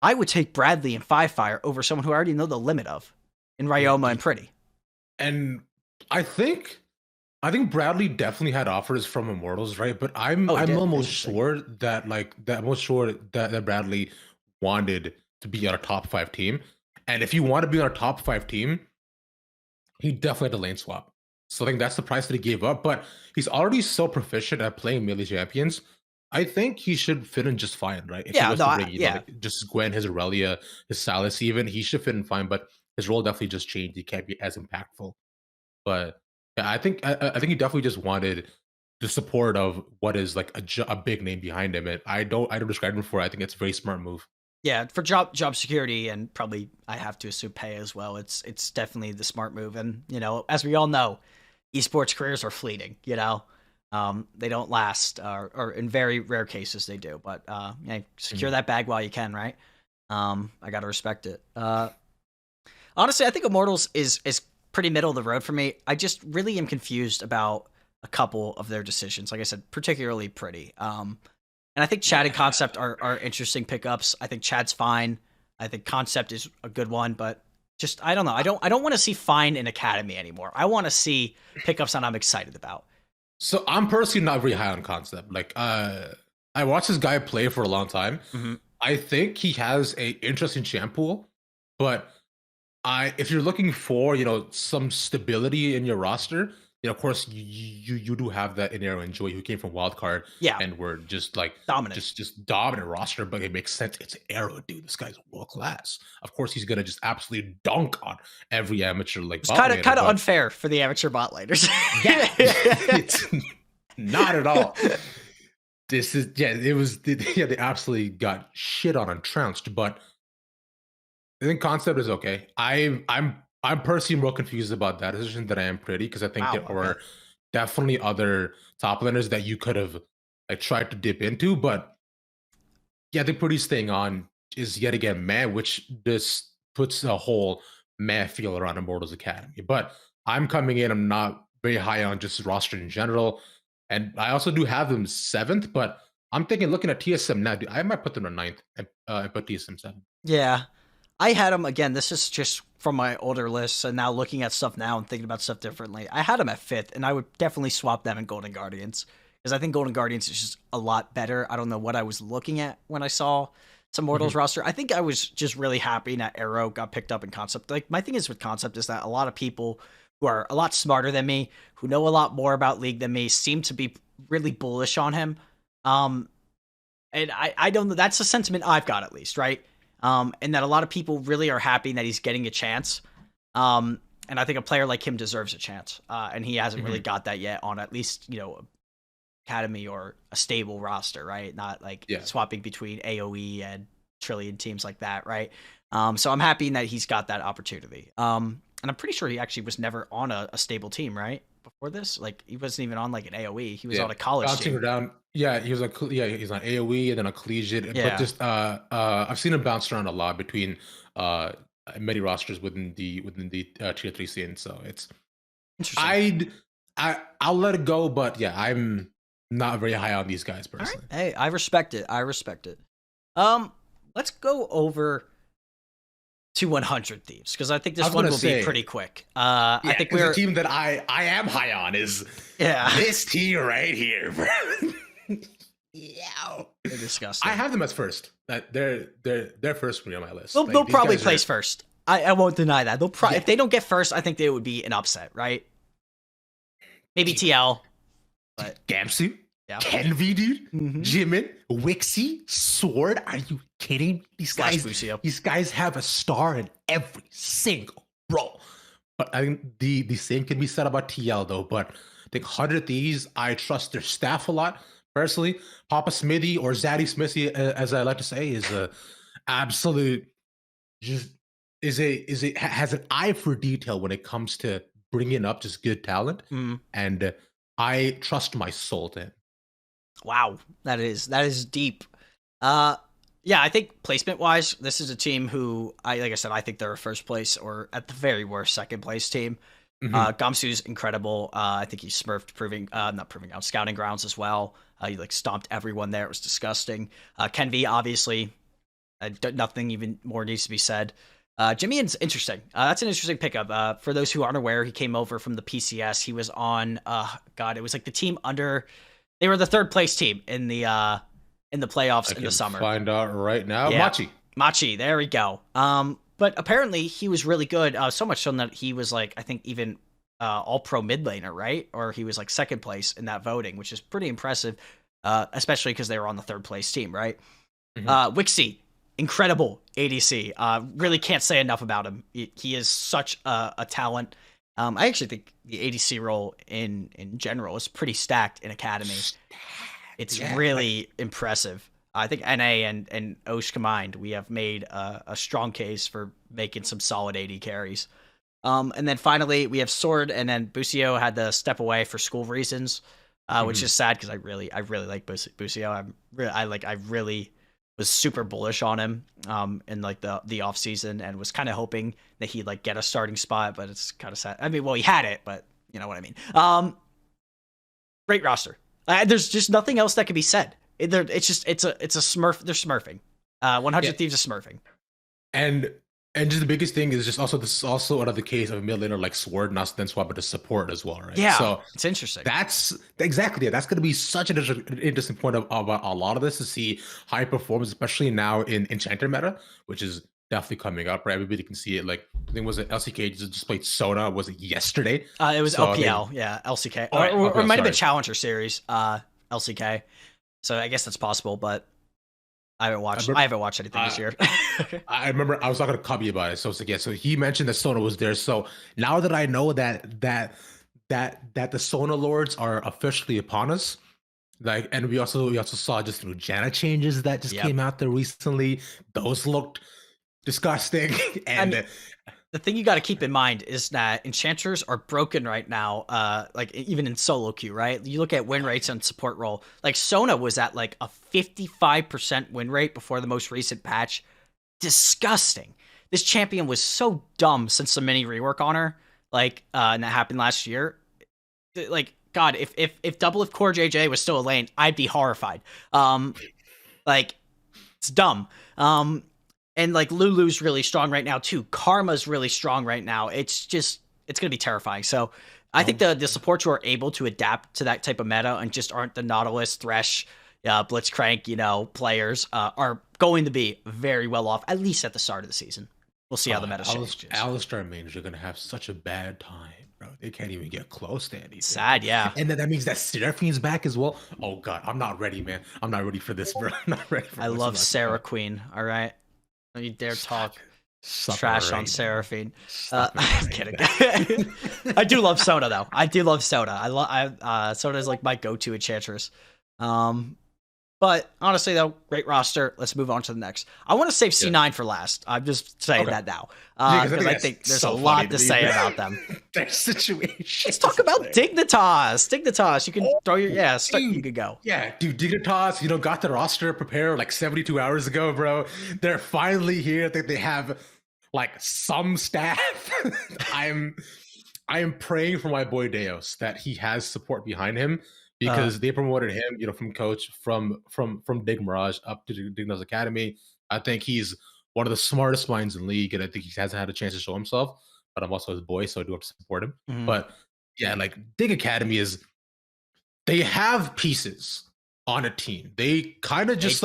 I would take Bradley and Fire over someone who I already know the limit of in Ryoma and Pretty. And I think Bradley definitely had offers from Immortals, right? But I'm almost sure that that Bradley wanted to be on a top 5 team. And if you want to be on a top 5 team, he definitely had to lane swap. So I think that's the price that he gave up. But he's already so proficient at playing melee champions. I think he should fit in just fine, right? If he was to bring just Gwen, his Aurelia, his Salas, even he should fit in fine. But his role definitely just changed. He can't be as impactful. But yeah, I think he definitely just wanted the support of what is a big name behind him. And I don't describe him for. I think it's a very smart move. Yeah, for job security and probably I have to assume pay as well. It's definitely the smart move, and as we all know, esports careers are fleeting. They don't last, or in very rare cases they do. But yeah, secure that bag while you can, right? I gotta respect it. Honestly, I think Immortals is pretty middle of the road for me. I just really am confused about a couple of their decisions. Like I said, particularly Pretty. And I think Chad and Concept are interesting pickups. I think Chad's fine. I think Concept is a good one, but just I don't know. I don't want to see Fine in Academy anymore. I want to see pickups that I'm excited about. So I'm personally not very high on Concept. Like, I watched this guy play for a long time. Mm-hmm. I think he has a interesting champ pool, but if you're looking for some stability in your roster, of course you do have that in Arrow and Joey who came from Wildcard, Yeah, and were just like dominant, just dominant roster. But it makes sense. It's Arrow, dude. This guy's world class. Of course, he's gonna just absolutely dunk on every amateur like. It's kind of unfair for the amateur bot laners. Yeah, it's not at all. This is it was they absolutely got shit on trounced, but I think Concept is okay. I'm personally more confused about that decision than I am Pretty, because I think there were definitely other top laners that you could have like tried to dip into, but yeah, the Pretty staying on is yet again meh, which just puts a whole meh feel around Immortals Academy. But I'm coming in, I'm not very high on just roster in general, and I also do have them 7th, but I'm thinking looking at TSM now, dude, I might put them in 9th and put TSM 7th. Yeah. I had him, again, this is just from my older lists, and now looking at stuff now and thinking about stuff differently. I had him at 5th, and I would definitely swap them in Golden Guardians, because I think Golden Guardians is just a lot better. I don't know what I was looking at when I saw some Mortals roster. I think I was just really happy that Arrow got picked up in Concept. Like, my thing is with Concept is that a lot of people who are a lot smarter than me, who know a lot more about League than me, seem to be really bullish on him. And I don't know, that's the sentiment I've got, at least, right? And that a lot of people really are happy that he's getting a chance. And I think a player like him deserves a chance. And he hasn't really got that yet on at least, Academy or a stable roster, right? Not like swapping between AoE and Trillion teams like that, right? So I'm happy that he's got that opportunity. And I'm pretty sure he actually was never on a stable team, right? Before this, like he wasn't even on like an AoE. He was on a college team. Down. Yeah, he was he's on AoE and then a collegiate. Yeah. But just I've seen him bounce around a lot between many rosters within the tier 3 scene. So it's interesting. I'll let it go, but yeah, I'm not very high on these guys personally. Right. Hey, I respect it. Let's go over to 100 Thieves, because I think this one will be pretty quick. I think we're a team that I am high on is this team right here, bro. Yeah, they're disgusting. I have them as first. They're first for me on my list. They'll probably place first. I won't deny that. They'll if they don't get first, I think they would be an upset, right? Maybe TL, but Gamsu, Kenvi, dude, Jimin, Wixie, Sword. Are you kidding? These guys have a star in every single role. But I think the same can be said about TL though. But I think 100 Thieves, I trust their staff a lot. Personally, Papa Smithy, or Zaddy Smithy, as I like to say, is a absolute has an eye for detail when it comes to bringing up just good talent, and I trust my soul to him. Wow, that is deep. Yeah, I think placement wise, this is a team who like I said, I think they're a first place or at the very worst second place team. Gamsu's incredible. I think he smurfed not proving out scouting grounds as well. He like stomped everyone there. It was disgusting. Kenvi, obviously, nothing even more needs to be said. Jimmy's interesting. That's an interesting pickup. For those who aren't aware, he came over from the PCS. He was on it was like the team under. They were the third place team in the playoffs in the summer. Find out right now. Yeah. Machi, there we go. But apparently he was really good. So much so that he was like, I think even all pro mid laner, right? Or he was like second place in that voting, which is pretty impressive, especially because they were on the third place team, right? Wixie, incredible ADC. Really can't say enough about him. He is such a talent. I actually think the ADC role in general is pretty stacked in Academy. It's really impressive. I think NA and Osh combined, we have made a strong case for making some solid AD carries. And then finally we have Sword, and then Busio had to step away for school reasons, which is sad because I really like Busio. I really was super bullish on him in like the off season, and was kind of hoping that he'd like get a starting spot, but it's kind of sad. I mean, well, he had it, but you know what I mean. Great roster. There's just nothing else that can be said. It's a smurf. They're smurfing. 100 Thieves are smurfing. And just the biggest thing is just also, this is also another case of a mid laner like Sword not then swapping to support as well, right? Yeah, so it's interesting. That's exactly it. That's going to be such an interesting point about a lot of this, to see high performance, especially now in Enchanter meta, which is definitely coming up, right? Everybody can see it. Like, I think, was it LCK just played Sona? Was it yesterday? It was LPL, yeah, LCK, or it might have been Challenger Series, LCK. So I guess that's possible, but I haven't watched anything this year. I remember I was talking to Cubby about it. So it's like, yeah, so he mentioned that Sona was there. So now that I know that the Sona Lords are officially upon us, like, and we also saw just through Janna changes that just came out there recently. Those looked disgusting. And I mean, the thing you got to keep in mind is that enchanters are broken right now, like even in solo queue, right? You look at win rates on support role. Like Sona was at like a 55% win rate before the most recent patch. Disgusting. This champion was so dumb since the mini rework on her, like, and that happened last year. Like, God, if Double of Core JJ was still a lane, I'd be horrified. Like, it's dumb. And like Lulu's really strong right now too. Karma's really strong right now. It's gonna be terrifying. So I think the supports who are able to adapt to that type of meta and just aren't the Nautilus, Thresh, Blitzcrank, players are going to be very well off, at least at the start of the season. We'll see how the meta changes. Alistar mains are gonna have such a bad time, bro. They can't even get close to anything. Sad, yeah. And then that means that Seraphine's back as well. Oh God, I'm not ready, man. I'm not ready for this, bro. I'm not ready for I love Sarah Queen. All right. Don't you dare talk trash on Seraphine. I'm kidding. I do love Sona though. I do love Sona. Sona is like my go-to enchantress. But honestly though, great roster. Let's move on to the next. I want to save C9 for last. I'm just saying that now because I think there's a lot to say about them. Their situation. Let's talk about Dignitas. Dignitas, you can throw your you could go. Yeah, dude, Dignitas, got the roster prepared like 72 hours ago, bro. They're finally here. I think they have like some staff. I am praying for my boy Deos that he has support behind him, because they promoted him, from coach from Dig Mirage up to Dignitas Academy. I think he's one of the smartest minds in league, and I think he hasn't had a chance to show himself. But I'm also his boy, so I do have to support him. But yeah, like Dig Academy they have pieces on a team. They kind of just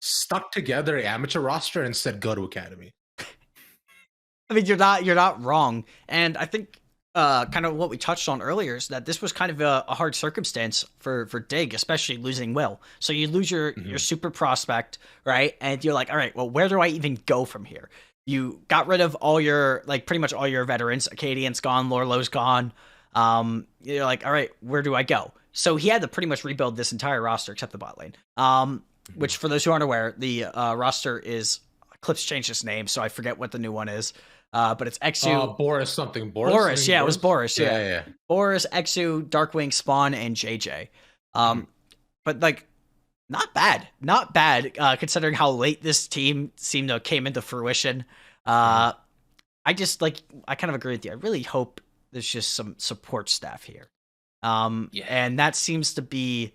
stuck together an amateur roster and said go to Academy. I mean, you're not wrong, and I think kind of what we touched on earlier is that this was kind of a hard circumstance for Dig, especially losing Will. So you lose your super prospect, right? And you're like, all right, well, where do I even go from here? You got rid of all your, pretty much all your veterans. Acadian's gone, Lorlo's gone. You're like, all right, where do I go? So he had to pretty much rebuild this entire roster except the bot lane. Which, for those who aren't aware, the roster is, Clips changed its name, so I forget what the new one is. But it's Exu. Boris something. Boris, yeah, it was Boris. Yeah. Boris, Exu, Darkwing, Spawn, and JJ. But not bad, considering how late this team seemed to came into fruition. I kind of agree with you. I really hope there's just some support staff here. And that seems to be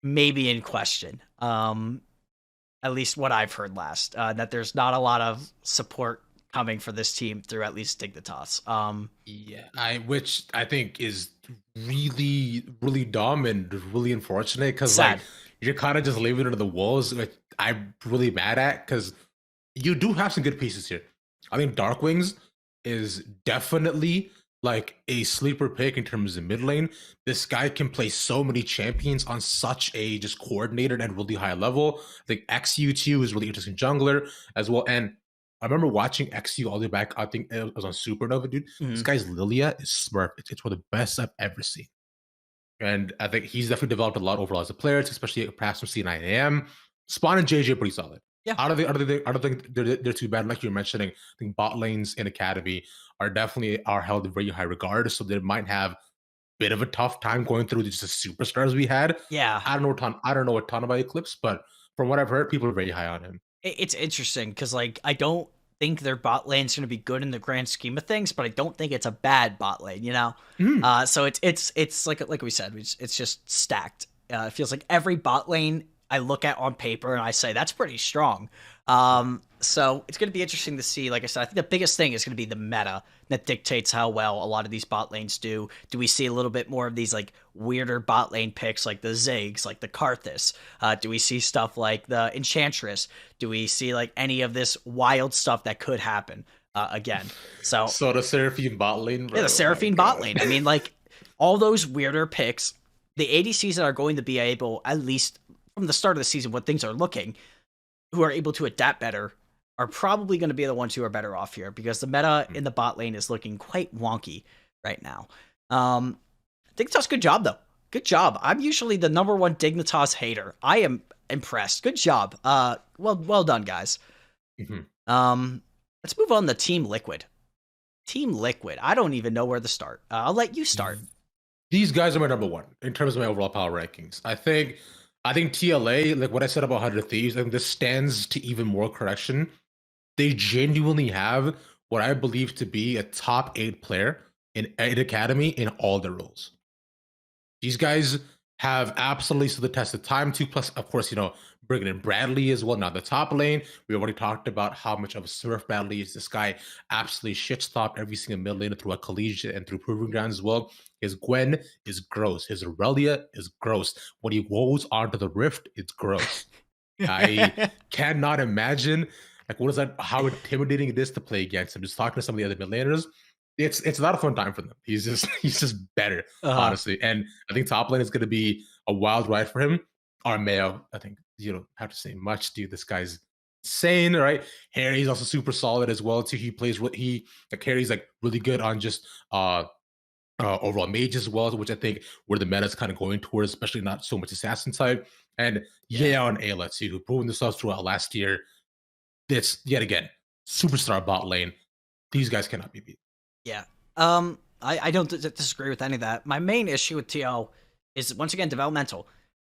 maybe in question. At least what I've heard last, that there's not a lot of support coming for this team through at least Dignitas. Which I think is really, really dumb and really unfortunate, because you're kind of just leaving it to the wolves, which I'm really mad at, because you do have some good pieces here. I think Darkwings is definitely like a sleeper pick in terms of mid lane. This guy can play so many champions on such a just coordinated and really high level. I think XU2 is really interesting jungler as well. And I remember watching XU all the way back. I think it was on Supernova, dude. This guy's Lilia is smurf. It's one of the best I've ever seen. And I think he's definitely developed a lot overall as a player, especially perhaps from C9 AM. Spawn and JJ are pretty solid. Yeah. I don't think they're too bad. Like you're mentioning, I think bot lanes in Academy are held in very high regard, so they might have a bit of a tough time going through just the superstars we had. Yeah. I don't know a ton about Eclipse, but from what I've heard, people are very high on him. It's interesting because like I don't think their bot lane's going to be good in the grand scheme of things, but I don't think it's a bad bot lane, you know. Mm. So it's like we said, it's just stacked. It feels like every bot lane I look at on paper and I say that's pretty strong. So it's going to be interesting to see. Like I said, I think the biggest thing is going to be the meta that dictates how well a lot of these bot lanes do. Do we see a little bit more of these like weirder bot lane picks, like the Ziggs, like the Karthus? Do we see stuff like the Enchantress? Do we see like any of this wild stuff that could happen again? So the Seraphine bot lane, bro. yeah, the Seraphine bot lane. I mean, like all those weirder picks, the ADCs that are going to be able, at least from the start of the season, when things are looking, who are able to adapt better, are probably going to be the ones who are better off here because the meta in the bot lane is looking quite wonky right now. Dignitas, good job though. Good job. I'm usually the #1 Dignitas hater. I am impressed. Good job. Well done, guys. Let's move on to Team Liquid. Team Liquid. I don't even know where to start. I'll let you start. These guys are my #1 in terms of my overall power rankings. I think TLA, like what I said about 100 Thieves, I think this stands to even more correction. They genuinely have what I believe to be a top 8 player in Academy in all the roles. These guys have absolutely stood the test of time too. Plus, of course, bringing in Bradley as well. Now the top lane, we already talked about how much of a Smurf Bradley is. This guy absolutely shit stopped every single mid laner through a collegiate and through proving grounds as well. His Gwen is gross. His Aurelia is gross. When he goes onto the Rift, it's gross. I cannot imagine what is that? How intimidating it is to play against him. Just talking to some of the other mid laners, it's not a fun time for them. He's just better, honestly. And I think top lane is going to be a wild ride for him. Armeo, I think you don't have to say much, dude. This guy's insane, right? Harry's also super solid as well too. He plays Harry's like really good on just overall mage as well, which I think where the meta is kind of going towards, especially not so much assassin type. And on Ayla too, who proven themselves throughout last year. It's yet again superstar bot lane. These guys cannot be beat. Yeah. I don't disagree with any of that. My main issue with TL is once again developmental.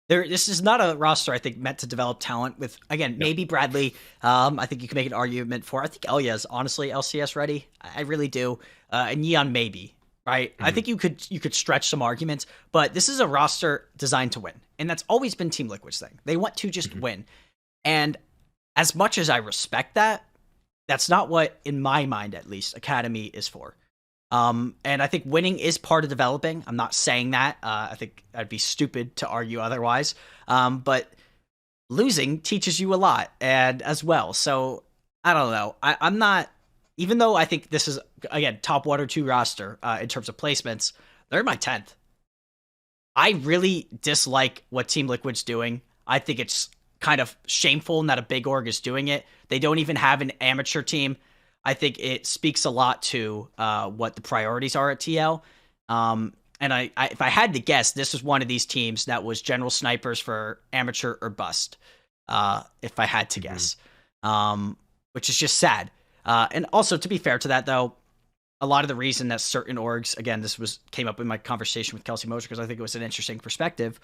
This is not a roster I think meant to develop talent with, again, maybe Bradley. I think you can make an argument for. I think Elia is honestly LCS ready. I really do. And Yeon maybe, right? I think you could stretch some arguments, but this is a roster designed to win. And that's always been Team Liquid's thing. They want to just win. And as much as I respect that, that's not what, in my mind at least, Academy is for. And I think winning is part of developing. I'm not saying that. I think I'd be stupid to argue otherwise. But losing teaches you a lot, and as well. So I don't know. I'm not. Even though I think this is again top 1 or 2 roster in terms of placements, they're my 10th. I really dislike what Team Liquid's doing. I think it's kind of shameful that a big org is doing it. They don't even have an amateur team. I think it speaks a lot to what the priorities are at TL. And if I had to guess, this is one of these teams that was general snipers for amateur or bust, if I had to guess, which is just sad. And also, to be fair to that, though, a lot of the reason that certain orgs, again, came up in my conversation with Kelsey Moser, because I think it was an interesting perspective,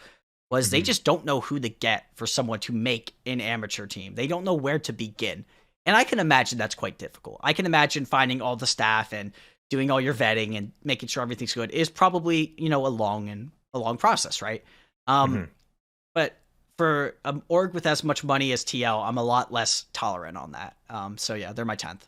was they just don't know who to get for someone to make an amateur team. They don't know where to begin. And I can imagine that's quite difficult. I can imagine finding all the staff and doing all your vetting and making sure everything's good is probably, a long process, right? But for an org with as much money as TL, I'm a lot less tolerant on that. So yeah, they're my 10th.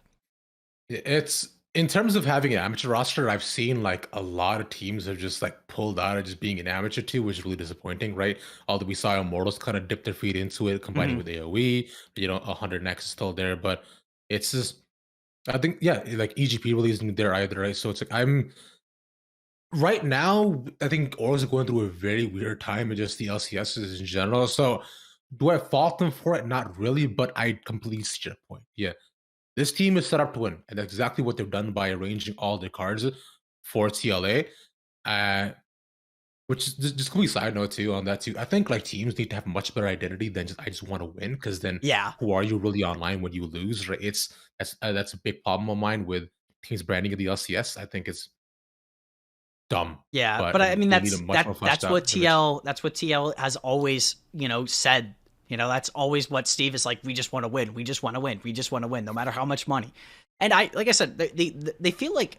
It's in terms of having an amateur roster, I've seen a lot of teams have just pulled out of just being an amateur too, which is really disappointing, right? Although we saw Immortals kind of dip their feet into it, combining with AoE, 100 Nex is still there, but it's just, I think, EGP really isn't there either, right? So it's I'm right now, I think orgs are going through a very weird time, and just the LCSs in general. So do I fault them for it? Not really, but I completely see your point. Yeah. This team is set up to win, and that's exactly what they've done by arranging all their cards for TLA. Which is just complete side note too on that too. I think like teams need to have much better identity than just I just want to win, because then Yeah. who are you really online when you lose? Right? That's a big problem of mine with teams branding of the LCS. I think it's dumb, Yeah, but but I mean they need a much more fleshed that's out what image. TL has always, said. That's always what Steve is like. We just want to win. We just want to win. We just want to win, no matter how much money. And like I said, they feel like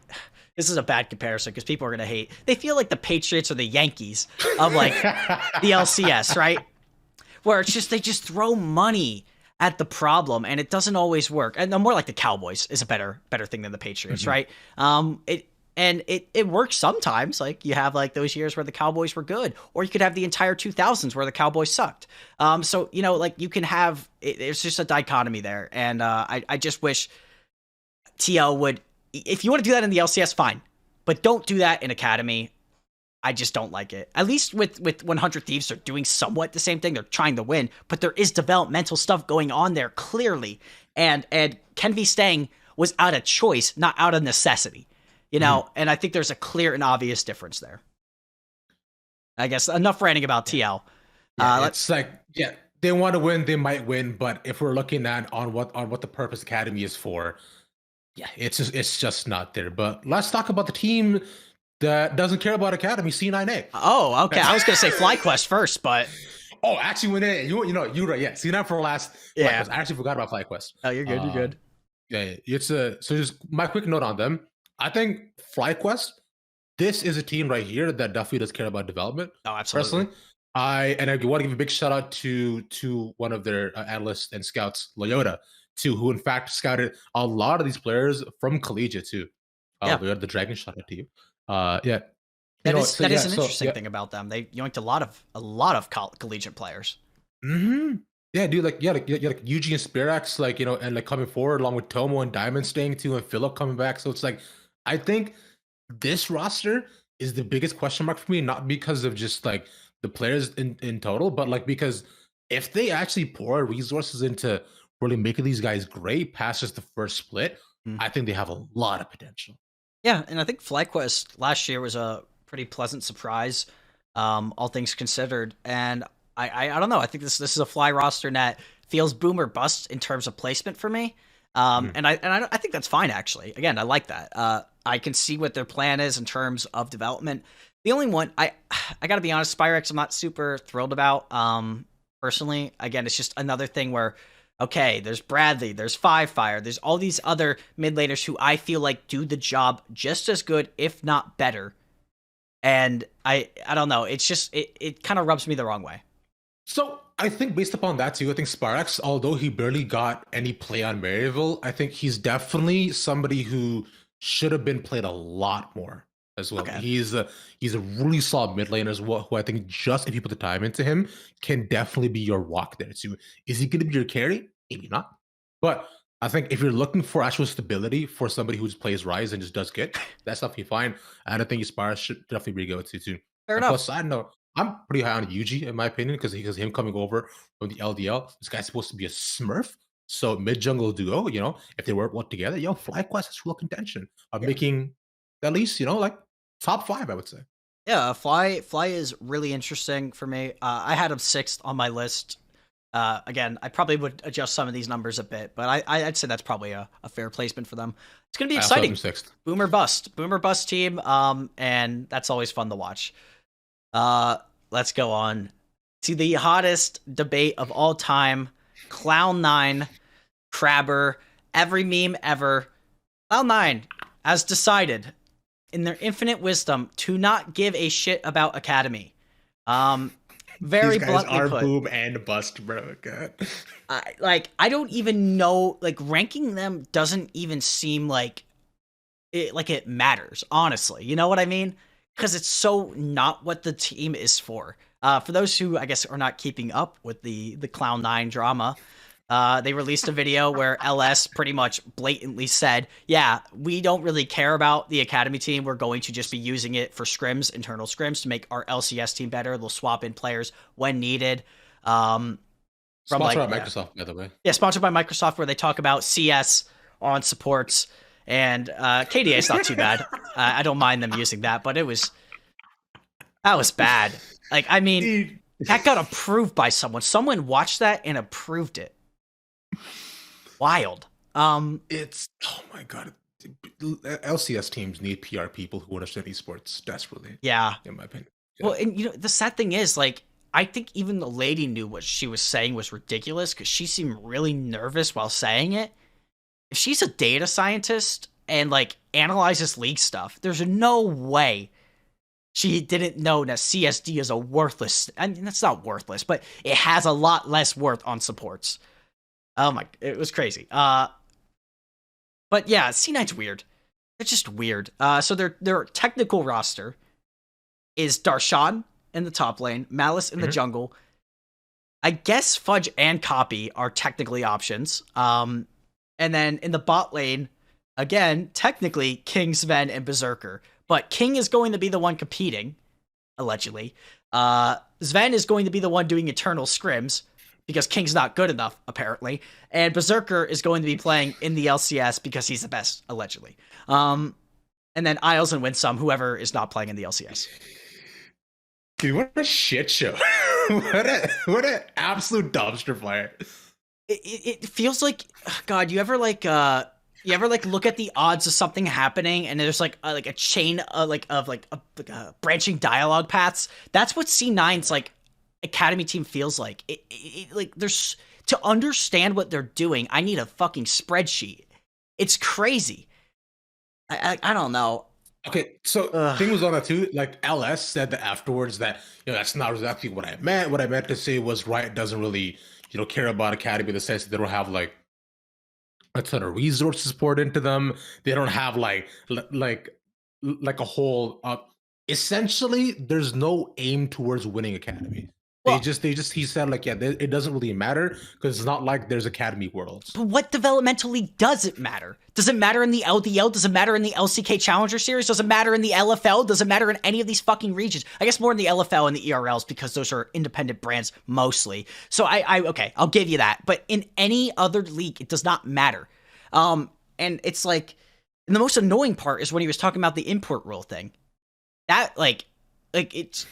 this is a bad comparison because people are gonna hate. They feel like the Patriots or the Yankees of like the LCS, right? Where it's just they just throw money at the problem and it doesn't always work. And more like the Cowboys is a better thing than the Patriots, Mhm. right? It works sometimes. Like you have like those years where the Cowboys were good, or you could have the entire 2000s where the Cowboys sucked. So like you can have there's just a dichotomy there, and I just wish TL would. If you want to do that in the LCS, fine, but don't do that in Academy. I just don't like it. At least with 100 Thieves, they're doing somewhat the same thing. They're trying to win, but there is developmental stuff going on there clearly. And Kenvi staying was out of choice, not out of necessity. Mhm. And I think there's a clear and obvious difference there. I guess enough ranting about Yeah. TL. Yeah, Let it's like they want to win, they might win, but if we're looking at on what the purpose academy is for, yeah, it's just not there. But let's talk about the team that doesn't care about academy, C9A. Oh, okay. I was gonna say FlyQuest first, but Oh, actually, when you're right. Yeah, C9 for last yeah. FlyQuest. I actually forgot about FlyQuest. Oh, you're good. You're Uh, good. yeah, it's a so just my quick note on them. I think FlyQuest, this is a team right here that definitely does care about development. Oh, absolutely. Personally, I want to give a big shout out to one of their analysts and scouts, Loyola, too, who in fact scouted a lot of these players from collegiate too. Yeah. Loyola the Dragon, shout out to you. Yeah, That is an so interesting yeah. thing about them. They yoinked a lot of collegiate players. Hmm. Yeah, dude, like Yuji and Spirax, and like coming forward along with Tomo and Diamond staying too, and Philip coming back. So it's like, I think this roster is the biggest question mark for me, not because of just like the players in total, but like because if they actually pour resources into really making these guys great past just the first split, Hmm. I think they have a lot of potential. Yeah, and I think FlyQuest last year was a pretty pleasant surprise, all things considered. And I don't know. I think this is a Fly roster that feels boom or bust in terms of placement for me. Mhm. I think that's fine actually. Again, I like that. I can see what their plan is in terms of development. The only one I got to be honest, Spyrex I'm not super thrilled about. Personally, again, it's just another thing where okay, there's Bradley, there's Fire, there's all these other mid laners who I feel like do the job just as good, if not better. And I don't know, it's just it kind of rubs me the wrong way. So I think based upon that too, I think Sparax, although he barely got any play on Maryville, I think he's definitely somebody who should have been played a lot more as well. Okay. He's a really solid mid laner as well, who I think just if you put the time into him, can definitely be your rock there too. Is he going to be your carry? Maybe not. But I think if you're looking for actual stability for somebody who just plays Rise and just does good, that's definitely fine. And I think Sparax should definitely be go to too. Fair And plus, enough. side note, I'm pretty high on Yuji in my opinion because him coming over from the LDL. This guy's supposed to be a Smurf. So mid jungle duo, if they work well together, FlyQuest has real contention of Yeah. making at least like top 5, I would say. Yeah, Fly is really interesting for me. I had him sixth on my list. Again, I probably would adjust some of these numbers a bit, but I'd say that's probably a fair placement for them. It's gonna be I also have him exciting. 6th. Boomer bust team. And that's always fun to watch. Let's go on to the hottest debate of all time. Cloud9, Crabber, every meme ever. Cloud9 has decided, in their infinite wisdom, to not give a shit about Academy. Very These guys bluntly are put. boom and bust, bro. God. I don't even know. Like ranking them doesn't even seem like it matters. Honestly, you know what I mean? Because it's so not what the team is for. For those who I guess are not keeping up with the Cloud9 drama, they released a video where LS pretty much blatantly said, yeah, we don't really care about the Academy team. We're going to just be using it for scrims, internal scrims, to make our LCS team better. They'll swap in players when needed. From Sponsored by Microsoft, by the way. Yeah, sponsored by Microsoft, where they talk about CS on supports. And KDA is not too bad. I don't mind them using that, but it was That was bad. Like, I mean, Dude. that got approved by someone. Someone watched that and approved it. Wild. It's oh my god. LCS teams need PR people who understand esports desperately, Yeah. in my opinion. Well, Yeah. and the sad thing is, like, I think even the lady knew what she was saying was ridiculous because she seemed really nervous while saying it. If she's a data scientist and like analyzes league stuff, there's no way she didn't know that CSD is a worthless. I mean, that's not worthless, but it has a lot less worth on supports. Oh my, it was crazy. But yeah, C9's weird. They're just weird. So their technical roster is Darshan in the top lane, Malice in the jungle. I guess Fudge and Copy are technically options. And then in the bot lane, again, technically King, Sven, and Berserker. But King is going to be the one competing, allegedly. Sven is going to be the one doing eternal scrims, because King's not good enough, apparently. And Berserker is going to be playing in the LCS because he's the best, allegedly. And then Isles and Winsome, whoever is not playing in the LCS. Dude, what a shit show. what an absolute dumpster fire. It feels like, God, you ever look at the odds of something happening and there's like a chain of branching dialogue paths? That's what C9's like academy team feels like. Like there's, to understand what they're doing, I need a fucking spreadsheet. It's crazy. I don't know. Okay, so thing was on that too. Like LS said that afterwards that that's not exactly what I meant. What I meant to say was Riot doesn't really care about academy in the sense that they don't have like a ton of resources poured into them. They don't have like a whole. Essentially, there's no aim towards winning academy. Well, he said like, yeah, it doesn't really matter because it's not like there's academy worlds. But what developmental league does it matter? Does it matter in the LDL? Does it matter in the LCK Challenger Series? Does it matter in the LFL? Does it matter in any of these fucking regions? I guess more in the LFL and the ERLs because those are independent brands mostly. So okay, I'll give you that. But in any other league, it does not matter. And it's like, and the most annoying part is when he was talking about the import rule thing. That it's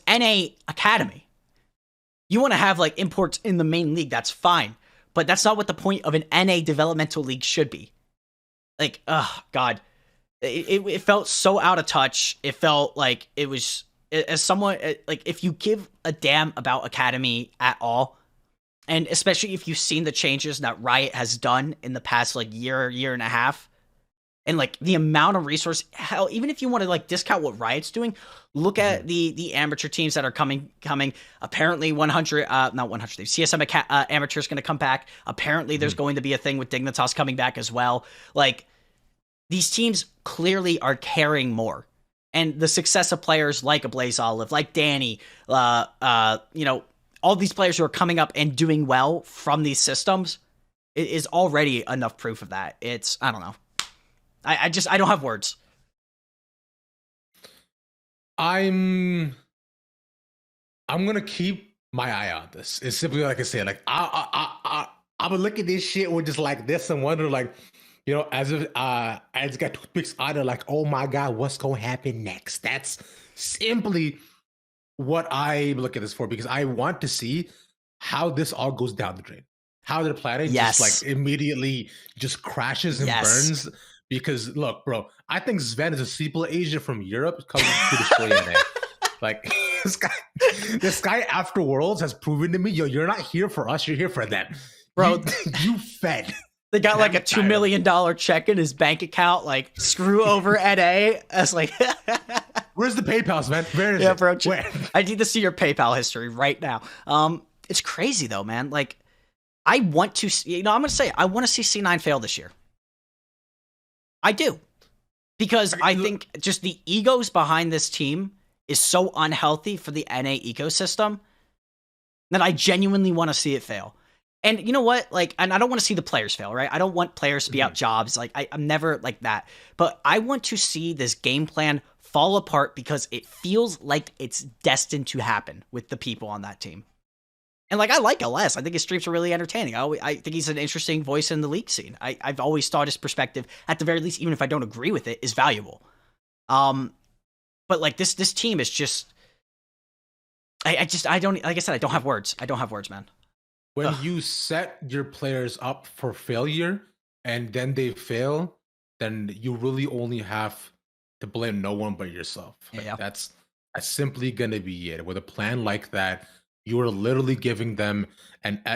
NA Academy. You want to have like imports in the main league, that's fine. But that's not what the point of an NA developmental league should be. Like, God. It felt so out of touch. It felt like it was, as someone, like, if you give a damn about Academy at all, and especially if you've seen the changes that Riot has done in the past, like, year and a half, and like the amount of resource, hell, even if you want to like discount what Riot's doing, look at the amateur teams that are coming. Apparently 100, not 100, CSM amateur is going to come back. Apparently there's going to be a thing with Dignitas coming back as well. Like, these teams clearly are caring more. And the success of players like a Blaze Olive, like Danny, all these players who are coming up and doing well from these systems, it is already enough proof of that. It's, I don't know. I don't have words. I'm gonna keep my eye on this. It's simply like I said, like I'm gonna look at this shit with just like this and wonder, like, as if I just got toothpicks on it, like, oh my god, what's gonna happen next? That's simply what I look at this for, because I want to see how this all goes down the drain. How their planning just like immediately just crashes and burns. Because look, bro, I think Sven is a Seeple Asia from Europe coming to destroy NA. Like, this guy after Worlds has proven to me, you're not here for us, you're here for them. Bro, you fed. They got like a $2 million check in his bank account, like, screw over NA. I was like, where's the PayPal, man? Where is it? Bro, I need to see your PayPal history right now. It's crazy though, man. Like, I want to see, I'm gonna say, I want to see C9 fail this year. I do. Because I think just the egos behind this team is so unhealthy for the NA ecosystem that I genuinely want to see it fail. And you know what? Like, and I don't want to see the players fail, right? I don't want players to be out jobs. Like, I'm never like that. But I want to see this game plan fall apart because it feels like it's destined to happen with the people on that team. And like, I like LS. I think his streams are really entertaining. I think he's an interesting voice in the league scene. I've always thought his perspective, at the very least, even if I don't agree with it, is valuable. But like this team is just, I don't, like I said, I don't have words. I don't have words, man. When Ugh. you set your players up for failure and then they fail, then you really only have to blame no one but yourself. Like Yeah. that's simply gonna be it. With a plan like that, you are literally giving them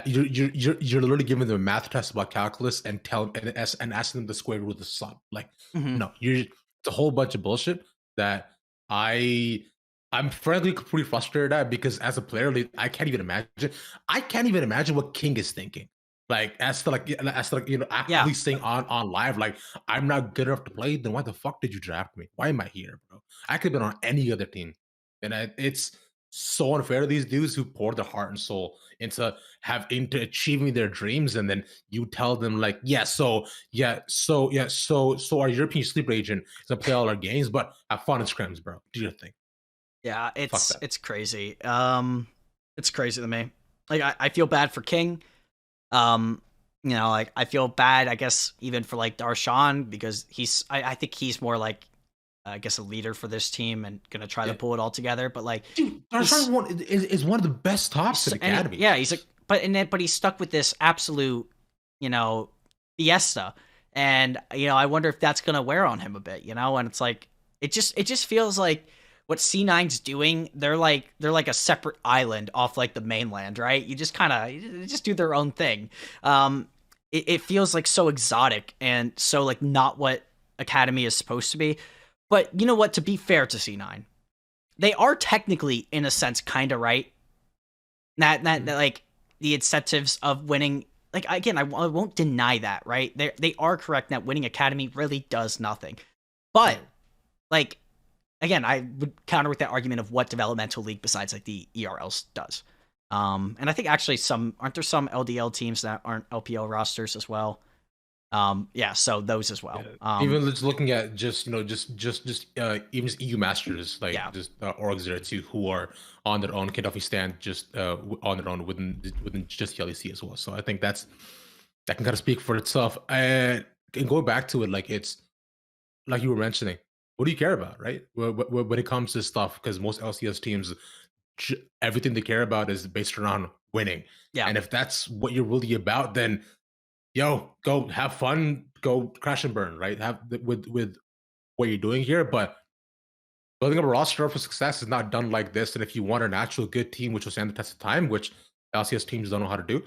you're literally giving them a math test about calculus and and asking them the square root of the sum. Like, Hmm. no, you're it's a whole bunch of bullshit that I I'm frankly pretty frustrated at, because as a player, like, I can't even imagine what King is thinking. Like, Yeah. actually saying on live, like, I'm not good enough to play. Then why the fuck did you draft me? Why am I here, bro? I could have been on any other team, and it's so unfair to these dudes who pour their heart and soul into achieving their dreams, and then you tell them like, so our European sleeper agent is gonna play all our games, but have fun in scrims, bro. Do your thing. Yeah, Fuck that. it's crazy. It's crazy to me. Like I feel bad for King. Um, like I feel bad, I guess, even for like Darshan, because I think he's more like, I guess, a leader for this team and gonna try to Yeah. pull it all together. But like, Dude, he's, Darshan is one of the best tops in the academy. yeah, he's like, but he's stuck with this absolute, you know, fiesta, and I wonder if that's gonna wear on him a bit, and it's like it just feels like what C9's doing. They're like a separate island off like the mainland, right? You just kind of just do their own thing. It feels like so exotic and so like not what Academy is supposed to be. But you know what? To be fair to C9, they are technically, in a sense, kind of right. That like the incentives of winning. Like again, I won't deny that, right? They are correct that winning Academy really does nothing. But like again, I would counter with that argument of what developmental league besides like the ERLs does. And I think actually aren't there some LDL teams that aren't LPL rosters as well? Yeah, so those as well. Yeah. Even just looking at even just EU Masters, like Yeah. just orgs there too, who are on their own, can definitely stand just on their own within just the LEC as well. So I think that can kind of speak for itself. And going back to it, like it's like you were mentioning, what do you care about, right? When it comes to stuff, because most LCS teams, everything they care about is based around winning. Yeah. And if that's what you're really about, then go have fun, go crash and burn, right? Have with what you're doing here, but building up a roster for success is not done like this. And if you want an actual good team, which will stand the test of time, which LCS teams don't know how to do,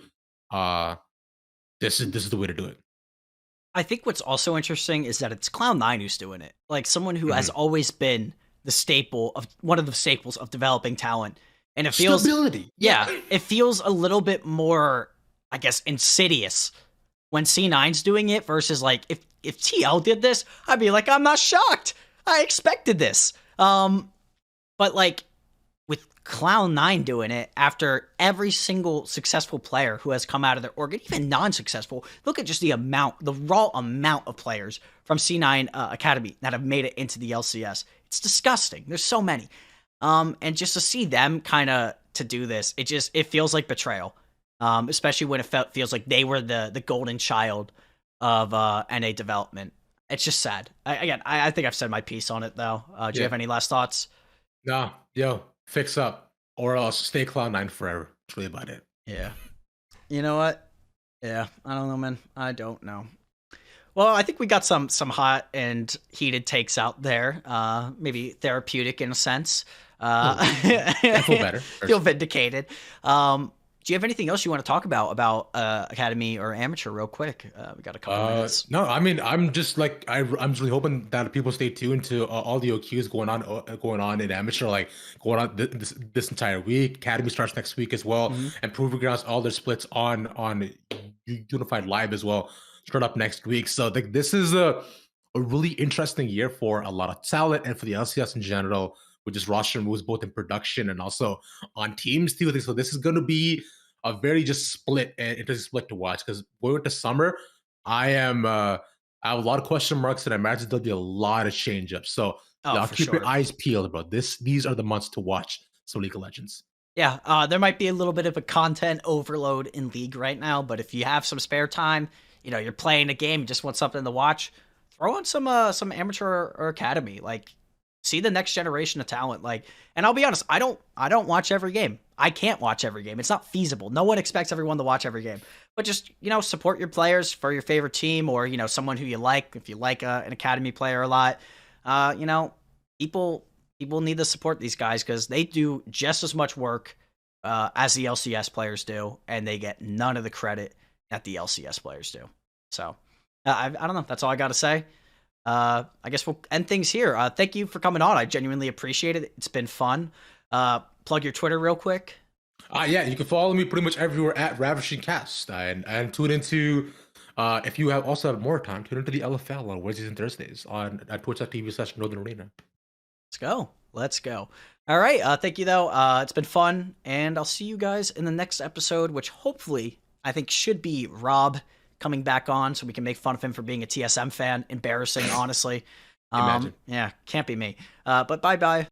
uh, this is the way to do it. I think what's also interesting is that it's Cloud9 who's doing it. Like someone who has always been one of the staples of developing talent. And it feels stability. Yeah, it feels a little bit more, I guess, insidious when C9's doing it versus like if TL did this, I'd be like, I'm not shocked. I expected this. But like with Cloud9 doing it after every single successful player who has come out of their org, and even non-successful, look at just the raw amount of players from C9 Academy that have made it into the LCS. It's disgusting. There's so many. And just to see them kind of to do this, it feels like betrayal. Especially when it feels like they were the golden child of NA development. It's just sad. I think I've said my piece on it, though. Do you have any last thoughts? Nah, fix up, or else stay Cloud9 forever. That's really about it. Yeah. You know what? Yeah, I don't know, man. I don't know. Well, I think we got some hot and heated takes out there. Maybe therapeutic in a sense. I feel better. Feel vindicated. Do you have anything else you want to talk about Academy or Amateur real quick? We got a couple minutes. No, I mean, I'm just like I'm just really hoping that people stay tuned to all the OQs going on in Amateur, like going on this entire week. Academy starts next week as well, and Proving Grounds, all their splits on Unified Live as well start up next week. So like this is a really interesting year for a lot of talent and for the LCS in general, with just roster moves both in production and also on teams too. So this is going to be a very just split and interesting split to watch, because going into summer, I have a lot of question marks, and I imagine there'll be a lot of change ups. So I'll keep your eyes peeled about this. These are the months to watch some League of Legends. Yeah, there might be a little bit of a content overload in League right now, but if you have some spare time, you're playing a game, you just want something to watch, throw on some Amateur or Academy. Like, see the next generation of talent. Like, and I'll be honest, I don't watch every game. I can't watch every game. It's not feasible. No one expects everyone to watch every game. But just, support your players for your favorite team, or, someone who you like. If you like an academy player a lot, people need to support these guys because they do just as much work as the LCS players do, and they get none of the credit that the LCS players do. So I don't know. That's all I got to say. I guess we'll end things here. Thank you for coming on. I genuinely appreciate it. It's been fun. Plug your Twitter real quick. Yeah, you can follow me pretty much everywhere at RavishingCasts, and tune into, if you also have more time, tune into the LFL on Wednesdays and Thursdays at twitch.tv/Northern Arena. Let's go. All right. Thank you, though. It's been fun, and I'll see you guys in the next episode, which hopefully I think should be Rob coming back on so we can make fun of him for being a TSM fan. Embarrassing, honestly. Imagine. Yeah, can't be me. But bye-bye.